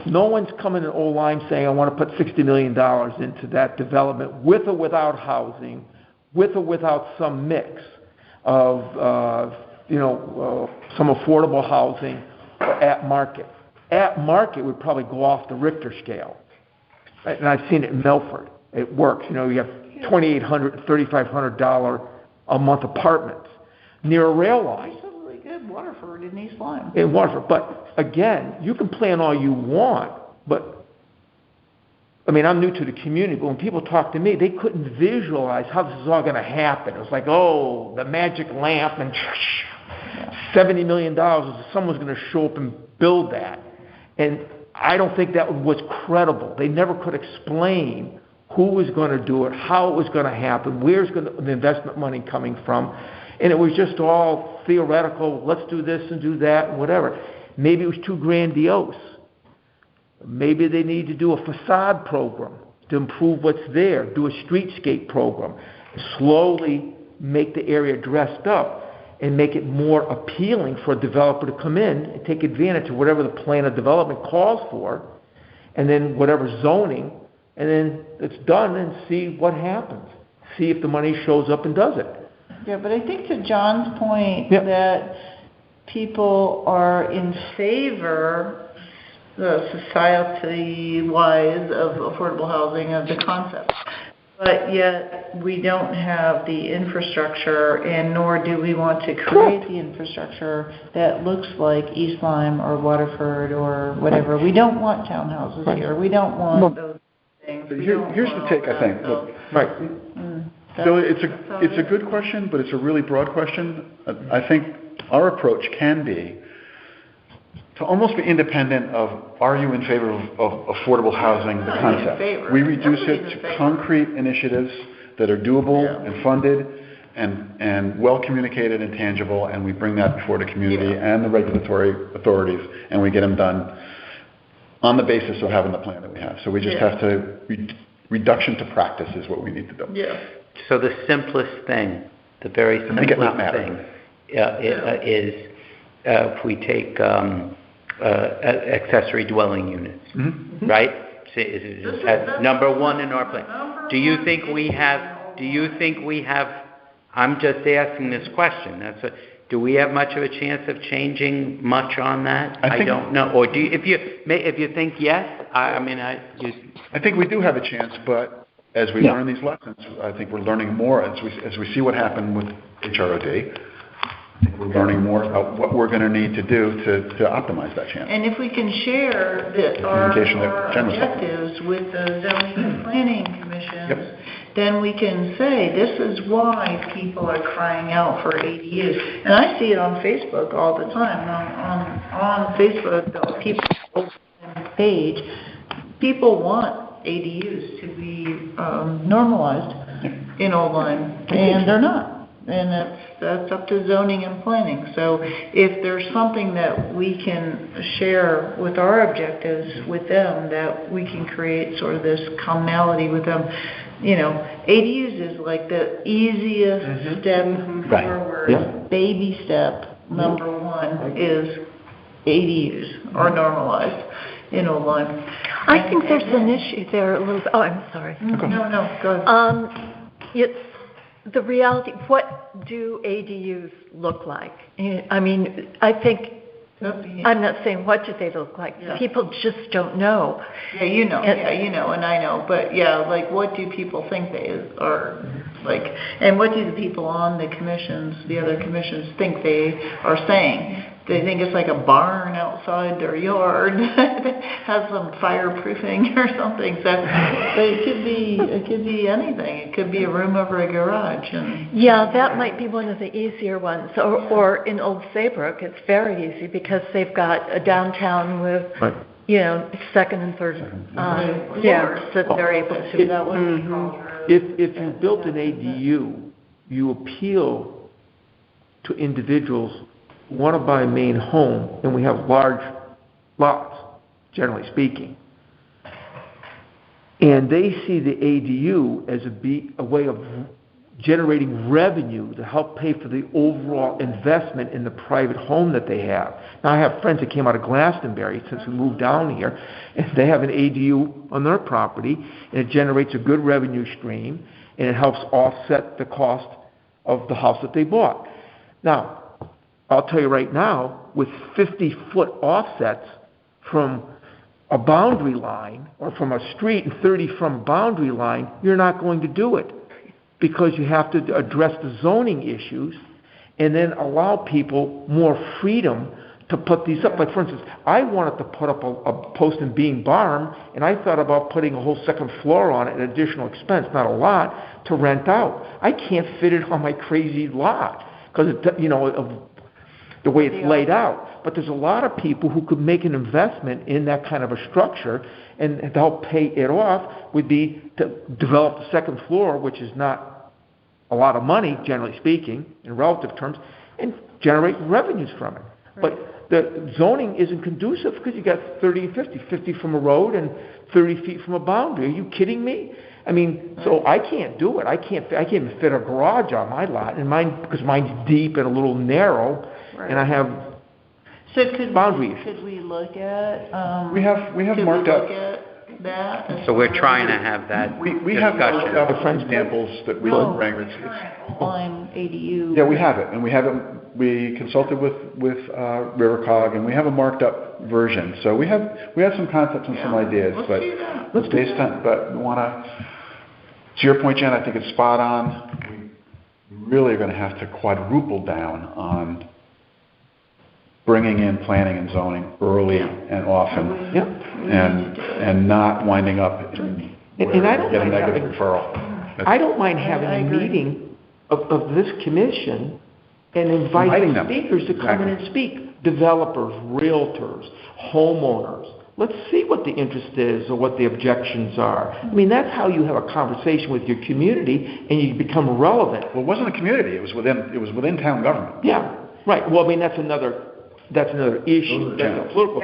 No one's coming in Old Lyme saying, I want to put $60 million into that development with or without housing, with or without some mix of, some affordable housing or at market. At market would probably go off the Richter scale. And I've seen it in Milford. It works. You have $2,800, $3,500 a month apartments near a rail line. There's some really good Waterford in East Lyme. In Waterford. But again, you can plan all you want, but I mean, I'm new to the community, but when people talk to me, they couldn't visualize how this is all going to happen. It was like, oh, the magic lamp and $70 million, someone's going to show up and build that. And I don't think that was credible. They never could explain who was going to do it, how it was going to happen, where's the investment money coming from. And it was just all theoretical, let's do this and do that and whatever. Maybe it was too grandiose. Maybe they need to do a facade program to improve what's there, do a streetscape program, slowly make the area dressed up and make it more appealing for a developer to come in and take advantage of whatever the plan of development calls for, and then whatever zoning, and then it's done and see what happens. See if the money shows up and does it. Yeah, but I think to John's point, Yep. that people are in favor, society-wise, of affordable housing, of the concept. But yet, we don't have the infrastructure, and nor do we want to create the infrastructure that looks like East Lyme or Waterford or whatever. We don't want townhouses here. We don't want those things. We don't Here's the want take, all I think. that. Look, Right. Bill, it's a good question, but it's a really broad question. I think our approach can be to almost be independent of, are you in favor of affordable housing, the concept. We reduce it to concrete initiatives that are doable and funded and well communicated and tangible, and we bring that before the community and the regulatory authorities, and we get them done on the basis of having the plan that we have. So we just have to, reduction to practice is what we need to do. Yeah. So the simplest thing, the very Make it not simplest matter. thing is if we take accessory dwelling units, right? As number one in our plan. Do you think we have, I'm just asking this question, do we have much of a chance of changing much on that? I don't know. Or do you, if you think yes, I think we do have a chance, but as we learn these lessons, I think we're learning more as we see what happened with HROD. I think we're learning more about what we're going to need to do to optimize that chance. And if we can share our objectives with the zoning and planning commissions, then we can say, this is why people are crying out for ADUs. And I see it on Facebook all the time. On Facebook, the people's page, people want ADUs to be normalized in Old Lyme, and they're not. And that's up to zoning and planning. So if there's something that we can share with our objectives with them, that we can create sort of this commonality with them, ADUs is like the easiest step forward. Baby step number one is ADUs are normalized in Old Lyme. I think there's an issue there a little bit. Oh, I'm sorry. No, go ahead. It's the reality. What do ADUs look like? I mean, I think, I'm not saying what do they look like. Yeah. People just don't know. Yeah, you know, and I know. But like, what do people think they are like? And what do the people on the commissions, the other commissions, think they are saying? They think it's like a barn outside their yard that has some fireproofing or something. So, but it could be anything. It could be a room over a garage. Yeah, that might be one of the easier ones. Or in Old Saybrook, it's very easy because they've got a downtown with, second and third floors that they're able to. That would be called. If you built an ADU, you appeal to individuals who want to buy a main home, and we have large lots, generally speaking. And they see the ADU as a way of generating revenue to help pay for the overall investment in the private home that they have. Now, I have friends that came out of Glastonbury since we moved down here, and they have an ADU on their property, and it generates a good revenue stream, and it helps offset the cost of the house that they bought. Now, I'll tell you right now, with 50-foot offsets from a boundary line or from a street and 30 from a boundary line, you're not going to do it because you have to address the zoning issues and then allow people more freedom to put these up. Like, for instance, I wanted to put up a post and beam barn, and I thought about putting a whole second floor on it, an additional expense, not a lot, to rent out. I can't fit it on my crazy lot because, of the way it's laid out. But there's a lot of people who could make an investment in that kind of a structure, and to help pay it off would be to develop the second floor, which is not a lot of money, generally speaking, in relative terms, and generate revenues from it. Right. But the zoning isn't conducive because you got 30 and 50 from a road and 30 feet from a boundary. Are you kidding me? I mean, so I can't do it. I can't even fit a garage on my lot, and because mine's deep and a little narrow. Right. And I have boundaries. Could we look at, we have marked up that? So we're trying to have that we have examples that we can bring. On ADU. Yeah, we have it, and we consulted with RiverCog, and we have a marked up version. So we had some concepts and some ideas, but based on, but we want to your point, Jen, I think it's spot on. We really are going to have to quadruple down on bringing in planning and zoning early and often, and not winding up getting a negative referral. I don't mind having a meeting of this commission and inviting speakers to come in and speak. Developers, realtors, homeowners. Let's see what the interest is or what the objections are. I mean, that's how you have a conversation with your community and you become relevant. Well, it wasn't a community. It was within town government. Yeah, right. Well, I mean, that's another issue. That's a political.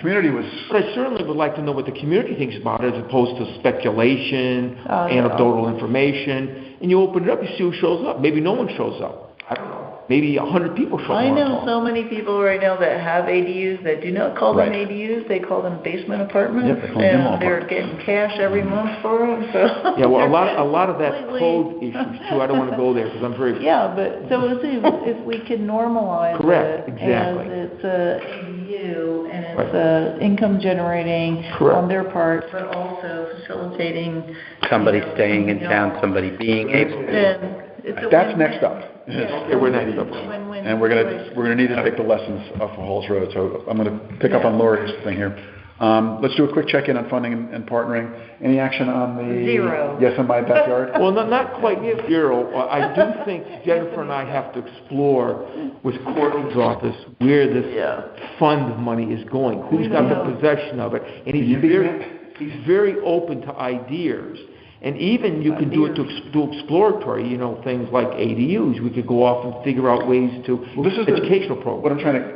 Community was. But I certainly would like to know what the community thinks about it, as opposed to speculation, anecdotal information. And you open it up, you see who shows up. Maybe no one shows up. I don't know. Maybe 100 people show up. I know so many people right now that have ADUs that do not call them ADUs. They call them basement apartments, and they're getting cash every month for them. So yeah, well, a lot of that code issues too. I don't want to go there because I'm very. Yeah, but so if we could normalize Correct, it exactly. as it's a ADU and it's income generating on their part, but also facilitating somebody staying in town, somebody being able to. That's next up. We're next up. And we're gonna need to take the lessons off of Halls Road. So I'm gonna pick up on Lori's thing here. Let's do a quick check-in on funding and partnering. Any action on the Zero. Yes in My Backyard? Well, not quite zero. I do think Jennifer and I have to explore with Courtney's office where this fund money is going. Who's got the possession of it? And he's very open to ideas. And even you can do it to exploratory, things like ADUs. We could go off and figure out ways to educational programs. What I'm trying to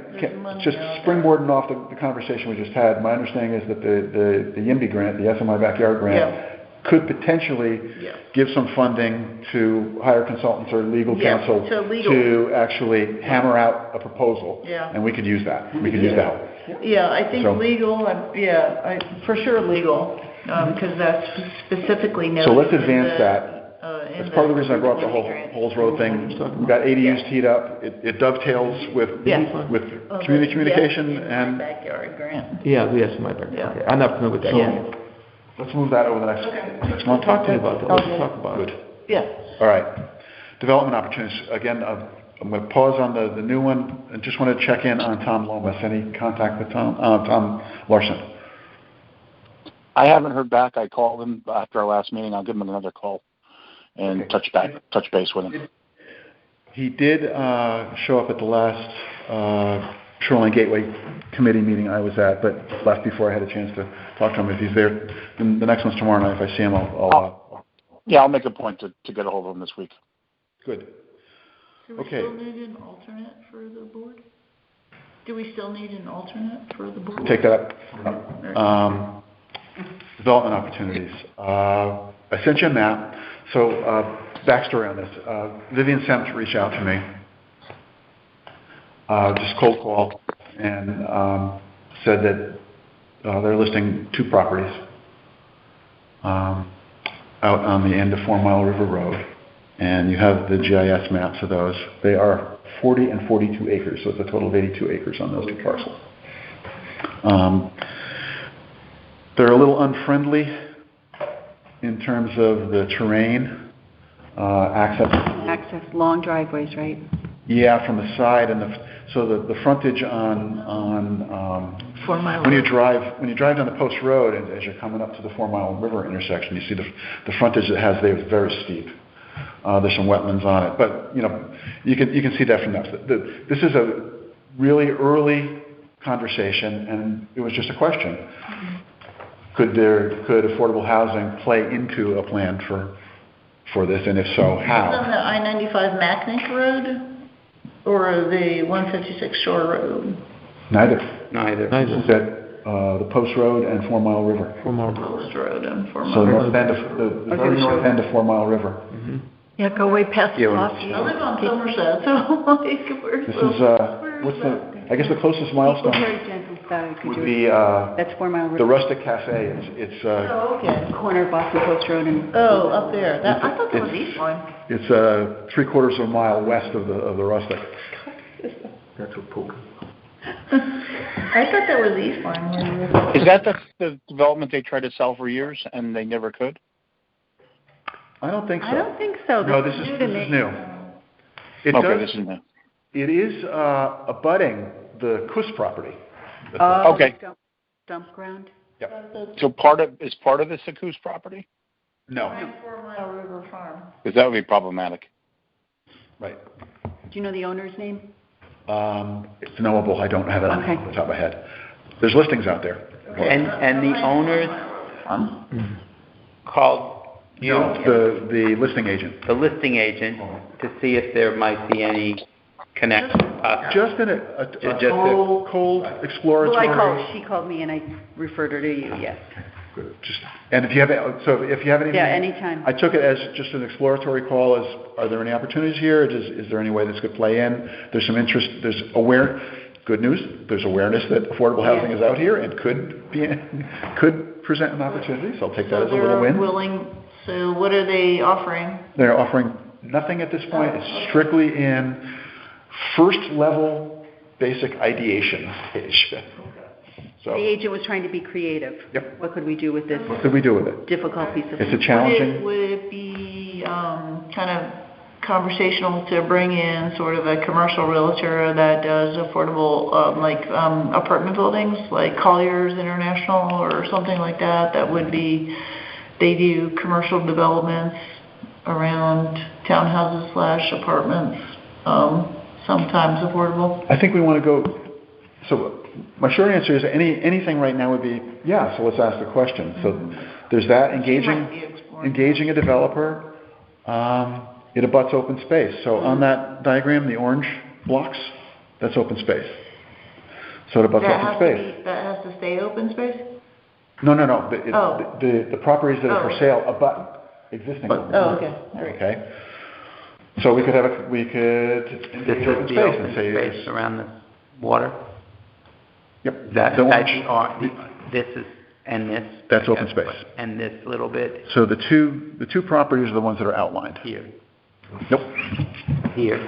just springboarding off the conversation we just had. My understanding is that the YIMBY grant, the SMI Backyard grant, could potentially give some funding to hire consultants or legal counsel to actually hammer out a proposal. Yeah. And we could use that. We could use the help. Yeah, I think legal. For sure legal. Because that's specifically noted. So let's advance that. That's part of the reason I brought the whole Halls Road thing. We've got ADUs teed up. It dovetails with community communication and backyard grant. Yeah, yes, my backyard. Yeah. Okay. I'm not familiar with that. So let's move that over the next month. Talk to me about that. Let's talk about it. Yeah. All right. Development opportunities. Again, I'm going to pause on the new one and just want to check in on Tom Lomas. Any contact with Tom Larson? I haven't heard back. I called him after our last meeting. I'll give him another call and touch base with him. He did show up at the last Shoreline Gateway Committee meeting I was at, but left before I had a chance to talk to him. If he's there, the next one's tomorrow night. If I see him, I'll make a point to get a hold of him this week. Good. Do we still need an alternate for the board? Take that up. Development opportunities. I sent you a map. So backstory on this. Vivian Sempt reached out to me, just cold call, and said that they're listing 2 properties out on the end of 4 Mile River Road, and you have the GIS maps of those. They are 40 and 42 acres, so it's a total of 82 acres on those 2 parcels. They're a little unfriendly in terms of the terrain, Access, long driveways, right? Yeah, from the side, and the frontage on 4 Mile when you drive down the Post Road, and as you're coming up to the 4 Mile River intersection, you see the frontage it has there is very steep. There's some wetlands on it, but you can see that from that. This is a really early conversation, and it was just a question: could affordable housing play into a plan for this, and if so, how? Is it on the I-95 Macknick Road or the 156 Shore Road? Neither. Neither. It's at the Post Road and 4 Mile River. 4 Mile River. Post Road and 4 So Mile. north end of the very north end of 4 Mile River. Yeah, go way past Yeah, Lafayette. I live on Somerset, so like we're This so. is what's I guess the closest milestone Very gentle, could would you, be that's 4 Mile the River, Rustic Cafe. It's Oh, okay. corner of Boston Post Road and. Oh, up there. That, I thought that was It's- East Line. it's 3/4 of a mile west of the Rustic. That's what poop. I thought that was East Line. Where we were- Is that the development they tried to sell for years and they never could? I don't think so. I don't think so. No, this is new to me. new. It Okay, does. this is new. It is abutting the Kuss property. Oh, Okay. Dump ground? So part of this a Coos property? No. 4 Mile River Farm. Because that would be problematic. Right. Do you know the owner's name? It's knowable. I don't have it on Okay. the top of my head. There's listings out there. And the owners called you, The listing agent. the listing agent, to see if there might be any connection possible. Just in a Just a- cold Well, exploratory. she called me and I referred her to you, yes. Good. And if you have any, Yeah, anytime. I took it as just an exploratory call. Are there any opportunities here? Is there any way this could play in? There's some interest. There's good news. There's awareness that affordable housing is out here and could present an opportunity. So I'll take that as a little They're win. willing, so what are they offering? They're offering nothing at this point. It's strictly in first level basic ideation stage. So The agent was trying to be creative. Yep. What could we do with this what could we do with it? difficult piece of? It's a challenging. Would it be kind of conversational to bring in sort of a commercial realtor that does affordable, apartment buildings, like Colliers International or something like that, they do commercial developments around townhouses / apartments, sometimes affordable? I think we want to go. So my short answer is anything right now would be yeah. So let's ask the question. So there's that engaging a developer. It abuts open space. So on that diagram, the orange blocks, that's open space. So it abuts open space. That has to stay open space? No. Oh. The properties that are for Oh. sale abut existing. Oh, okay. All right. Okay. So we could This engage open is the space open and say space around the water? Yep. That, The that's, orange. this is, and this? That's open space. And this little bit So the two properties are the ones that are outlined. here, Nope. here.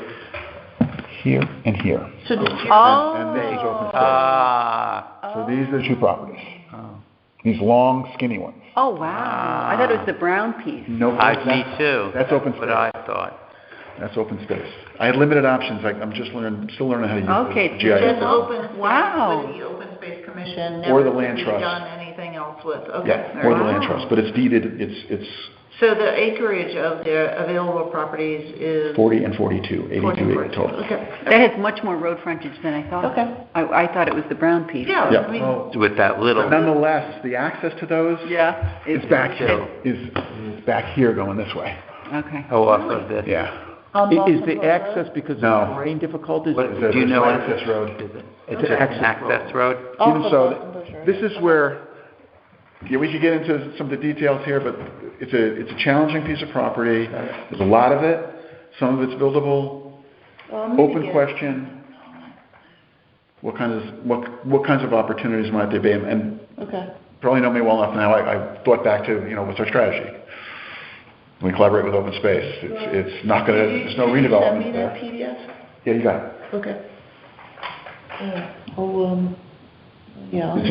Here and here. So did you? And this is open space. Ah, So these are the two properties. oh. These long, skinny ones. Oh, wow. I thought it was the brown piece. Nope. Me too. That's open What space. I thought. That's open space. I had limited options. I'm still learning how to use Okay, the so GIS. Just open space Wow. with the Open Space Commission, Or never the to land be trust. done anything else with, okay. Yeah, all or the right. land trust, but it's deeded, it's So the acreage of the available properties is? 40 and 42, 82 40. total. Okay. That has much more road frontage than I thought. Okay. I thought it was the brown piece. Yeah, Yeah. I mean, With that little, But nonetheless, the access to those Yeah. is back Hill. is back here going this way. Okay. off of this. Yeah. Is the access because No. of terrain difficulties? What, There's do you know an what access road. It's an access road? off Even of so, Boston Bush Road. this is where Yeah, we could get into some of the details here, but it's a challenging piece of property. There's a lot of it. Some of it's buildable. Open question. What kinds of opportunities might there be? And Okay. probably know me well enough now. I thought back to, what's our strategy? We collaborate with open space. It's not gonna. There's no redevelopment Send me there. that PDF? Yeah, you got it. Okay. Oh, yeah. It's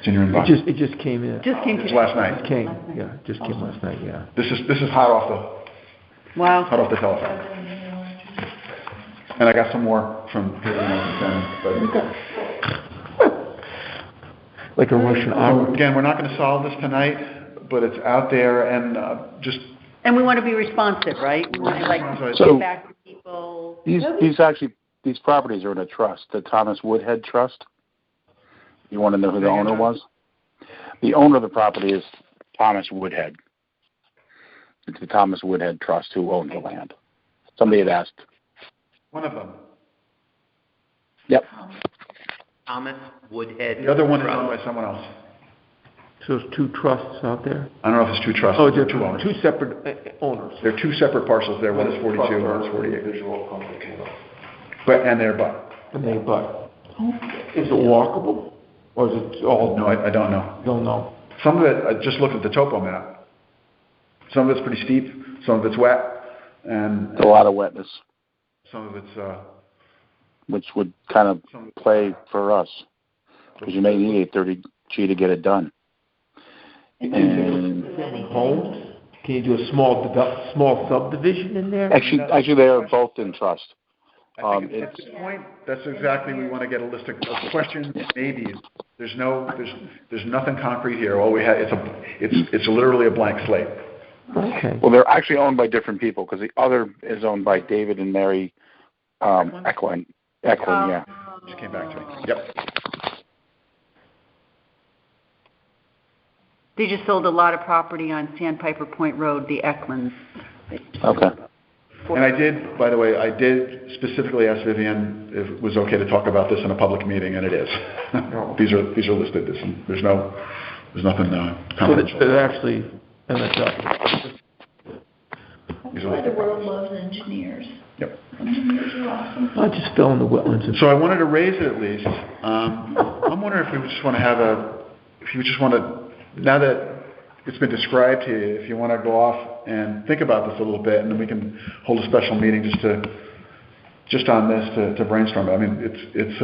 in your inbox. It just came in. Just came It's to, last night. Just came last night, yeah. This is hot off wow. the telephone. And I got some more from Vivian. Like a Russian So opera. again, we're not going to solve this tonight, but it's out there, and just And we want to be responsive, right? We want to So- get back to people. These properties are in a trust, the Thomas Woodhead Trust. You want to know who the owner was? The owner of the property is Thomas Woodhead. It's the Thomas Woodhead Trust who owns the land. Somebody had asked. one of them. Yep. Thomas Woodhead. The other one is owned by someone else. So there's two trusts out there? I don't know if it's two trusts. Oh, they're they're two owners. two separate owners. They're two separate parcels there. One is 42, one is 48. And they're but. And they butt. Is it walkable? Or is it all? No, I don't know. You don't know. Some of it, I just looked at the topo map. Some of it's pretty steep, some of it's wet, and A lot of wetness, some of it's, which would kind of play for us, because you may need 830G to get it done. And Homes? Can you do a small subdivision in there? actually, they are both in trust. I think at this point, that's exactly, we want to get a list of questions, maybes. There's nothing concrete here. All we have, it's literally a blank slate. Okay. Well, they're actually owned by different people, because the other is owned by David and Mary Eklund. Eklund, yeah. Just came back to me. Yep. They just sold a lot of property on Sandpiper Point Road, the Eklunds. Okay. And I did, by the way, specifically ask Vivian if it was okay to talk about this in a public meeting, and it is. These are listed. There's nothing So confidential. they're actually MSL. These are Why the listed. world loves engineers. Yep. Engineers are awesome. I just fell in the wetlands. So I wanted to raise it at least. I'm wondering if we just want to now that it's been described to you, if you want to go off and think about this a little bit, and then we can hold a special meeting just on this to brainstorm it. I mean, it's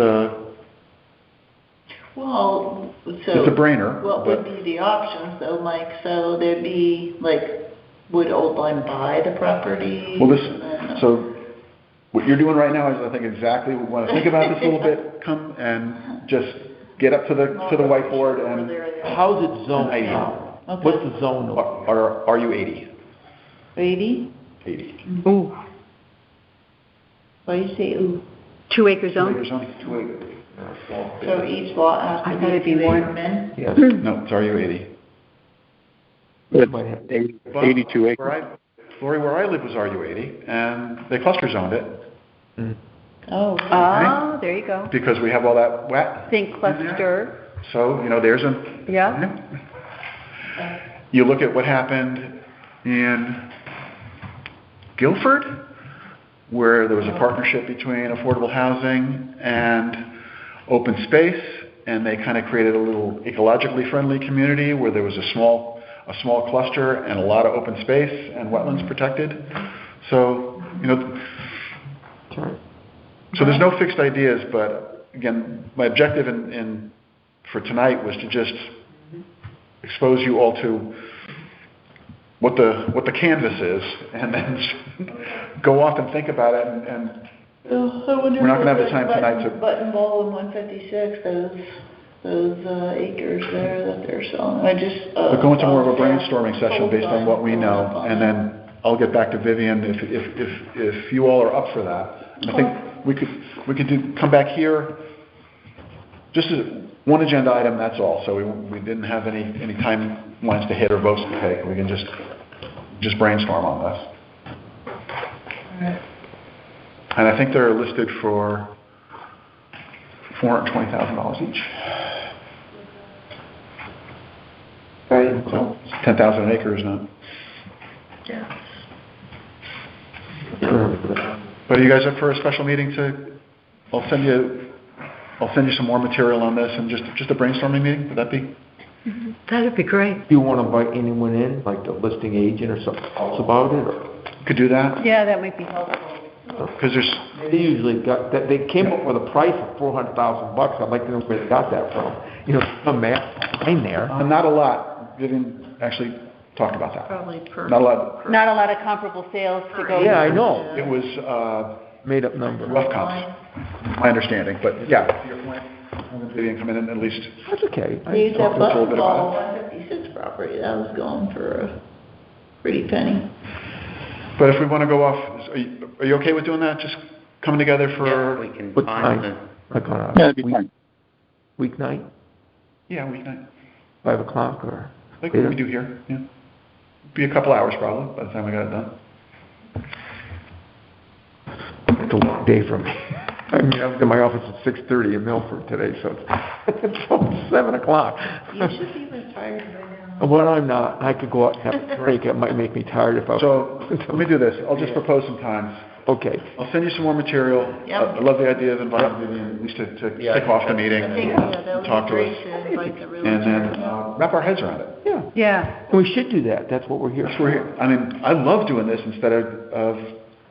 Well, so. it's a brainer. What but would be the options though, Mike? So there'd be, would Old Line buy the property? Well, And then- so what you're doing right now is, I think, exactly, we want to think about this a little bit, come and just get up to the whiteboard and How's it zoned 80. now? Okay. What's the zone of it? are you 80? 80? 80. Ooh, Why do you say ooh? 2 acre zone? Acre zone? So each lot I has thought to it'd be be 2 one. acre min? Yes. No, it's RU 80. It's 82 acres. Lori, where I live was RU 80, and they cluster zoned it Oh. Oh, there you go. because we have all that wet. Think cluster, So, there's yeah. You look at what happened in Guilford, where there was a partnership between affordable housing and open space, and they kind of created a little ecologically friendly community where there was a small cluster and a lot of open space and wetlands protected. So, so there's no fixed ideas, but again, my objective for tonight was to just expose you all to what the canvas is, and then go off and think about it. And I wonder We're not gonna have the if time tonight to- Button Ball and 156, those acres there that they're selling. I just. we'll go into more of a brainstorming session based on what we know, and then I'll get back to Vivian if you all are up for that. I think we could come back here. Just as one agenda item, that's all. So we didn't have any timelines to hit or votes to take. We can just brainstorm on this. Alright. And I think they're listed for $420,000 each. Right. So it's 10,000 acres now. Yeah. But are you guys up for a special meeting I'll send you some more material on this and just a brainstorming meeting? Would that be? That'd be great. Do you want to invite anyone in, like the listing agent or something else about it, or? Could do that? Yeah, that might be helpful. Because there's, They usually got, they came up with a price of $400,000. I'd like to know where they got that from. You know, some man behind there. not a lot. Vivian actually talked about that. Probably per. Not a lot. Not a lot of comparable sales to go. Yeah, I know. It was Made up number. rough comps, my understanding. But yeah, to your point, having Vivian come in and at least That's okay. They used to have talk a little bit about Buttonball 156 property, that was going for a pretty penny. But if we want to go off, are you okay with doing that? Just coming together Yeah, for, we can What find time? the, Like on a Yeah, that'd be fine. weeknight, yeah, weeknight, 5 o'clock, or like later? what we do here, yeah. Be a couple hours probably by the time we got it done. It's a long day for me. I mean, I was in my office at 6:30 in Milford today, so it's almost 7 o'clock. You should be retired by now. Well, I'm not. I could go out and have a drink. It might make me tired if I. So let me do this. I'll just propose some times. Okay. I'll send you some more material. Yep. I love the idea of inviting Vivian, at least to kick off the meeting I think, and yeah, that would talk be to great us. to invite the realtor. And then wrap our heads around it. Yeah. Yeah. We should do that. That's what we're here That's for. where we're here. I mean, I love doing this instead of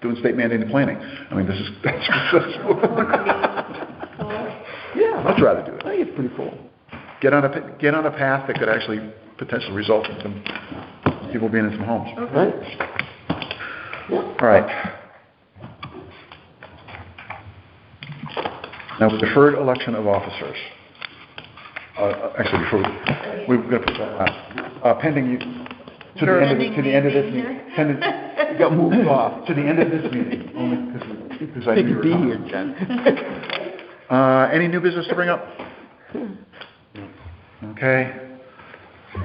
doing state mandated planning. I mean, that's Yeah. much rather do I it. think it's pretty cool. Get on a path that could actually potentially result in some people being in some homes. Right? All right. Now, the deferred election of officers. Actually, before we're going to put that last. Pending you, to the end of this meeting. You got moved off. To the end of this meeting, only because I They knew you could were be here, coming. Jen. Any new business to bring up? Okay.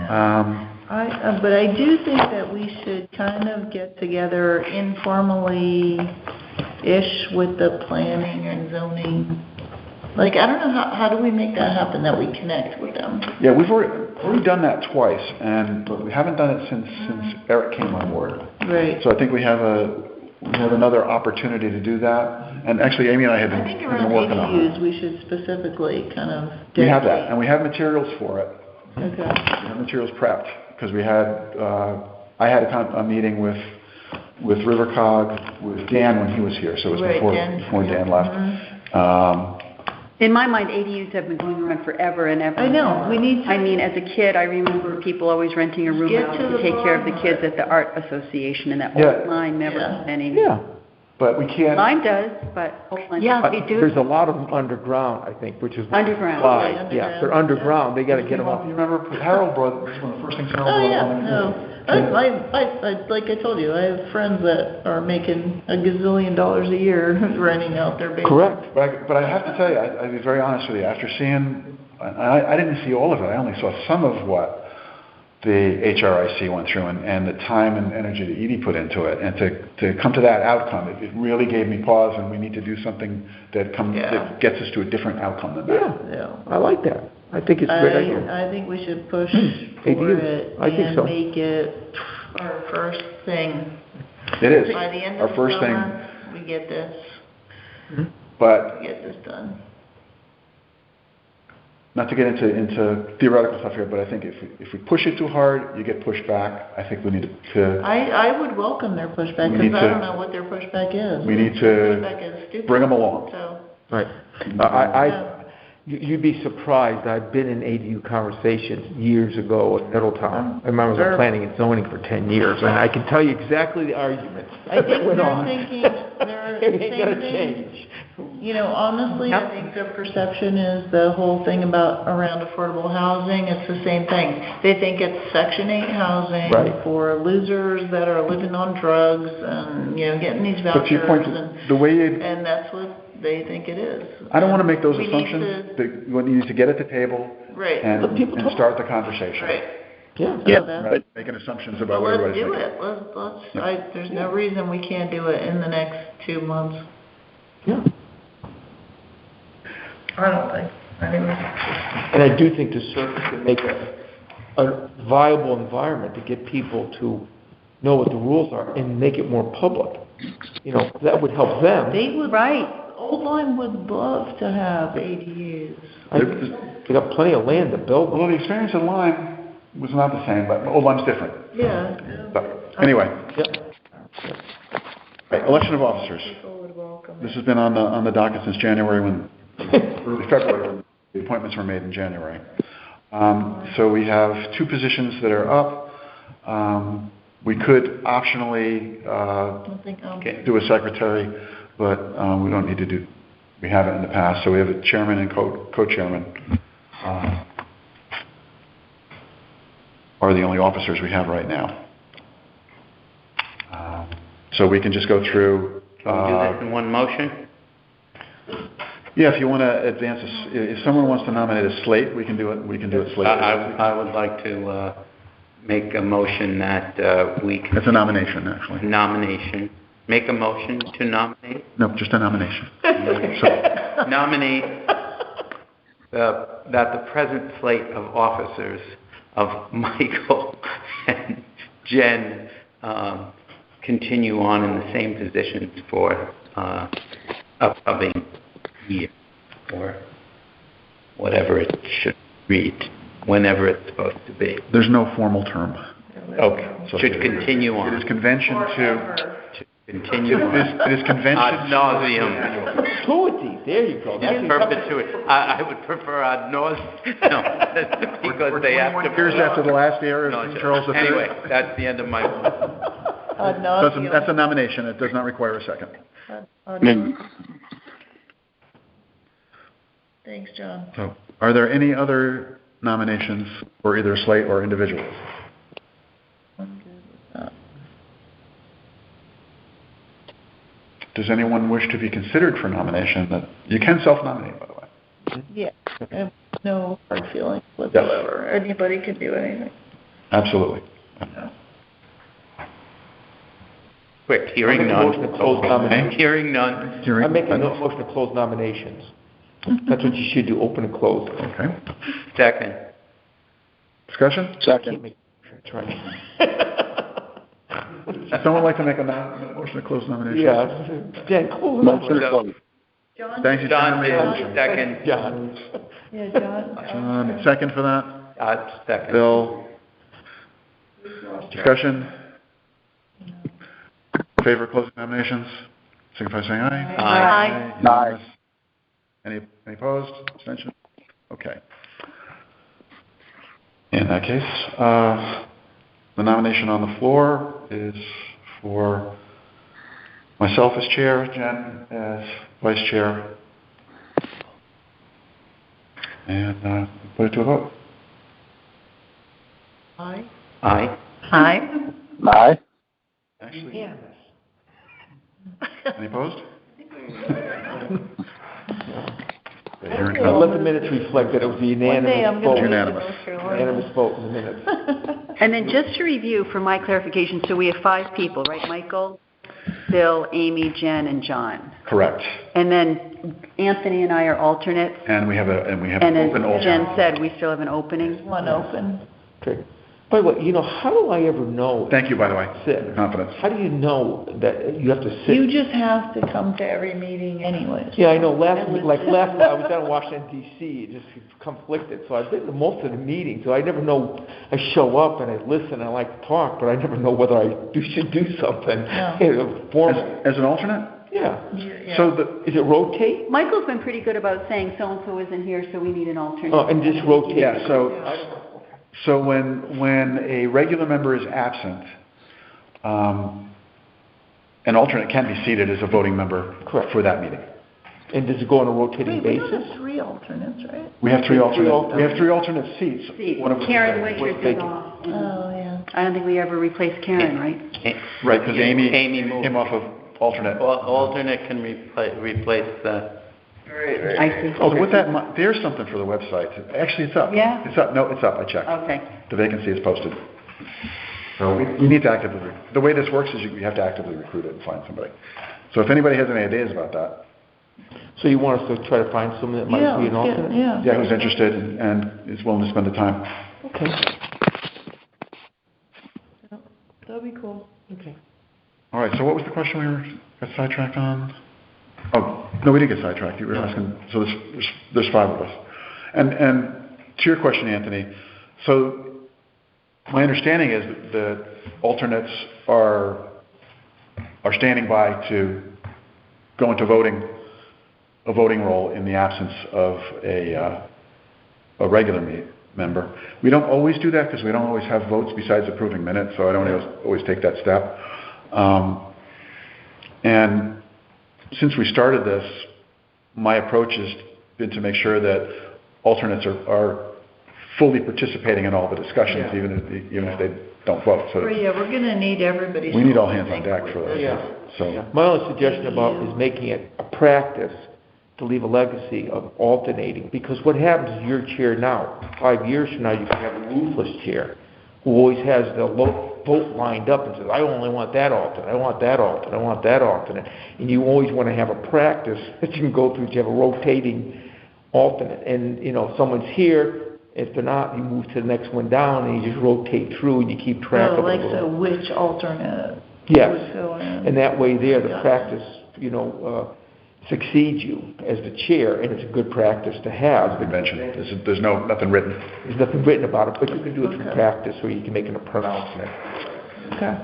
But I do think that we should kind of get together informally-ish with the planning and zoning. Like, I don't know, how do we make that happen, that we connect with them? Yeah, we've already done that twice, but we haven't done it since Eric came on board. Right. So I think we have another opportunity to do that. And actually, Amy and I have I think been around working on ADUs, that. we should specifically kind of dedicate. We have that, and we have materials for it. Okay. We have materials prepped, because we had, I had a meeting with RiverCog, with Dan when he was here, so it was Right, before Dan left. Mhm. In my mind, ADUs have been going around forever and ever. I know, we need to. I mean, as a kid, I remember people always renting a room Get out to to the take care of the bottom kids of it. at the art association, and that Yeah. old line never Yeah. had any. Yeah. But we can't, Mine does, but old line. Yeah, they do. There's a lot of them underground, I think, which is Underground. why. Right, Yeah, they're underground. underground. They got to get them up. you remember Harold brought, this is one of the first things Harold Oh, brought yeah, on. no. I, like I told you, I have friends that are making $1 gazillion a year renting out their basement. Correct. But I have to tell you, I'll be very honest with you, after seeing, I didn't see all of it, I only saw some of what the HRIC went through and the time and energy that Edie put into it, and to come to that outcome, it really gave me pause, and we need to do something that gets us to a different outcome than that. Yeah. I like that. I think it's a great idea. I think we should push for ADUs. it I think so. and make it our first thing. It is, By the end our of the first thing, summer, we get this but done. not to get into theoretical stuff here, but I think if we push it too hard, you get pushed back. I think we need to I would welcome their pushback, We need because I to- don't know what their pushback is. we need Their to pushback is stupid. bring them along. So, Right. yeah. You'd be surprised. I've been in ADU conversations years ago at Middletown. I remember I was Sure. in planning and zoning for 10 years, and I can tell you exactly the arguments I that think went they're on. thinking, they're It ain't gonna same thing. change. You know, honestly, I think their perception is the whole thing around affordable housing, it's the same thing. They think it's Section 8 housing Right. for losers that are living on drugs and, getting these But to your vouchers, point, the way you, and that's what they think it is. I don't want to make those We need assumptions. We need to get at the table Right. and Let people talk. start the conversation. Right. Yeah. So that's- Rather than making assumptions about Well, what let's everybody's do thinking. it. There's no reason we can't do it in the next 2 months. Yeah. I don't think. Anyway. And I do think the surface can make a viable environment to get people to know what the rules are and make it more public. You know, that would help them. They would, Right. Old Lyme would love to have ADUs. They got plenty of land to build them. Well, the experience in Lyme was not the same, but Old Lyme's different. Yeah. But anyway, Yep. right, election of officers. People would welcome This has been on the docket since January, early February, when the appointments were made in January. So we have 2 positions that are up. We could optionally do a secretary, but we don't need to do. We haven't in the past, so we have a chairman and co-chairman. Are the only officers we have right now. So we can just go through. Can we do this in one motion? Yeah, if you want to advance, if someone wants to nominate a slate, we can do it. We can do it slate. I would like to make a motion that we can... It's a nomination, actually. Nomination. Make a motion to nominate? No, just a nomination. Nominate that the present slate of officers of Michael and Jen continue on in the same positions for upcoming year, or whatever it should read, whenever it's supposed to be. There's no formal term. Okay, should continue on. It is convention to continue on. It is convention. Ad nauseum. Perpetuity, there you go. Yes, perpetuity. I would prefer ad nauseum. No, because they have to... Years after the last era of King Charles III. Anyway, that's the end of my... That's a nomination. It does not require a second. Thanks, John. So, are there any other nominations for either slate or individuals? I'm good with that. Does anyone wish to be considered for nomination? That you can self-nominate, by the way. Yeah, I have no hard feelings whatsoever. Anybody can do anything. Absolutely. Quick, hearing none. Motion to close nominations. Hearing none. I'm making a motion to close nominations. That's what you should do, open and close. Okay. Second. Discussion? Second. That's right. Would someone like to make a motion to close nominations? Yeah. Dan, close nominations. John? Thank you, John John. did, second. John. Yeah, John. John, second for that. Second. Bill. Discussion? Favor of closing nominations? Signify by saying aye. Aye. Unanimous? Any opposed? Abstention? Okay. In that case, the nomination on the floor is for myself as chair, Jen as vice chair, and put it to a vote. Aye. Aye. Aye. Aye. Actually, any opposed? Okay, here it Let comes. the minutes reflect that it was a One day I'm unanimous going vote. to Unanimous. Unanimous vote in the minutes. And then just to review for my clarification, so we have 5 people, right? Michael, Bill, Amy, Jen, and John. Correct. And then Anthony and I are alternates. And we have an And open as Jen alternate. said, we still have an opening. One open. Okay. By the way, you know, how do I ever know? Thank you, by the way. Sit. Confidence. How do you know that you have to sit? You just have to come to every meeting anyways. Yeah, I know. Last week I was down in Washington D.C. It just conflicted. So I've been to most of the meetings. So I never know. I show up and I listen and I like to talk, but I never know whether I should do something. No. Formal. As an alternate? Yeah. Yeah. So Is it rotate? Michael's been pretty good about saying so-and-so isn't here, so we need an alternate. Oh, and just rotate. yeah, so when a regular member is absent, an alternate can be seated as a voting member Correct. for that meeting. And does it go on a rotating Wait, we have basis? 3 alternates, right? We have 3 Three alternate. alternates. We have 3 alternate seats. One of which Karen is Winters is vacant. off. Oh, yeah. I don't think we ever replaced Karen, right? right, because Amy moved. came off of alternate. Alternate can replace the... I see. Oh, with that, there's something for the website. Actually, it's up. Yeah? It's up. No, it's up. I checked. Okay. The vacancy is posted. So you need to actively, the way this works is you have to actively recruit it and find somebody. So if anybody has any ideas about that, So you want us to try to find someone that might be an alternate? Yeah. yeah, who's interested and is willing to spend the time. Okay. That'd be cool. Okay. All right, so what was the question got sidetracked on? Oh, no, we did get sidetracked. You were asking, so there's 5 of us. And to your question, Anthony, so my understanding is that alternates are standing by to go into a voting role in the absence of a regular member. We don't always do that because we don't always have votes besides approving minutes, so I don't always take that step. And since we started this, my approach has been to make sure that alternates are fully participating in all the discussions, even if they don't vote. So Yeah, we're gonna need everybody's. we need all hands on deck for this. Yeah. So My only suggestion is making it a practice to leave a legacy of alternating, because what happens is your chair now, 5 years from now, you can have a ruthless chair who always has the vote lined up and says, I only want that alternate, I want that alternate, I want that alternate. And you always want to have a practice that you can go through to have a rotating alternate. And, if someone's here, if they're not, you move to the next one down and you just rotate through and you keep track of it. So which alternate? Yes. Would fill in. And that way there, the practice, succeeds you as the chair, and it's a good practice to have. as we mentioned, there's nothing written. There's nothing written about it, but you can do it through practice, or you can make a pronouncement. Okay.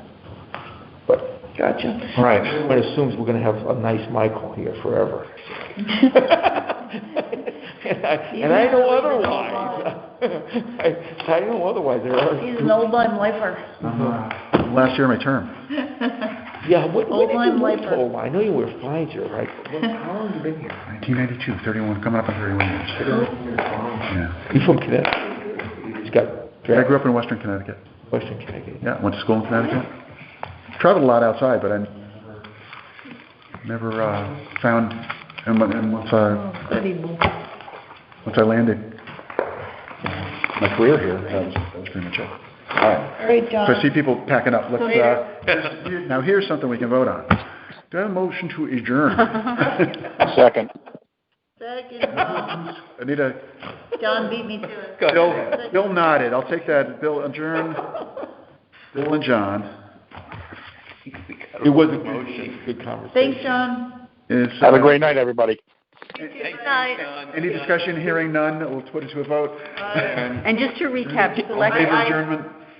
But Gotcha. All right. everyone assumes we're going to have a nice Michael here forever. and I know otherwise. I know otherwise. He's an old-time lifer. Last year of my term. Yeah, when did you Old-time move to lifer. Old Lyme? I know you were Pfizer, right? How long have you been here? 1992, 31, coming up on 31 years. Yeah. You from Connecticut? You just got I drafted grew up in Western Connecticut. Western Connecticut. Yeah, went to school in Connecticut. Traveled a lot outside, but I never found. And once I landed my career here, that was pretty much it. All right. All right, John. So I see people packing up. Let's. Now here's something we can vote on. Do I have a motion to adjourn? Second. Anita. John beat me to it. Bill nodded. I'll take that. Bill adjourn. Bill and John. It was a good conversation. Thanks, John. Have a great night, everybody. Any discussion? Hearing none. We'll put it to a vote. And just to recap, All in favor of adjournment?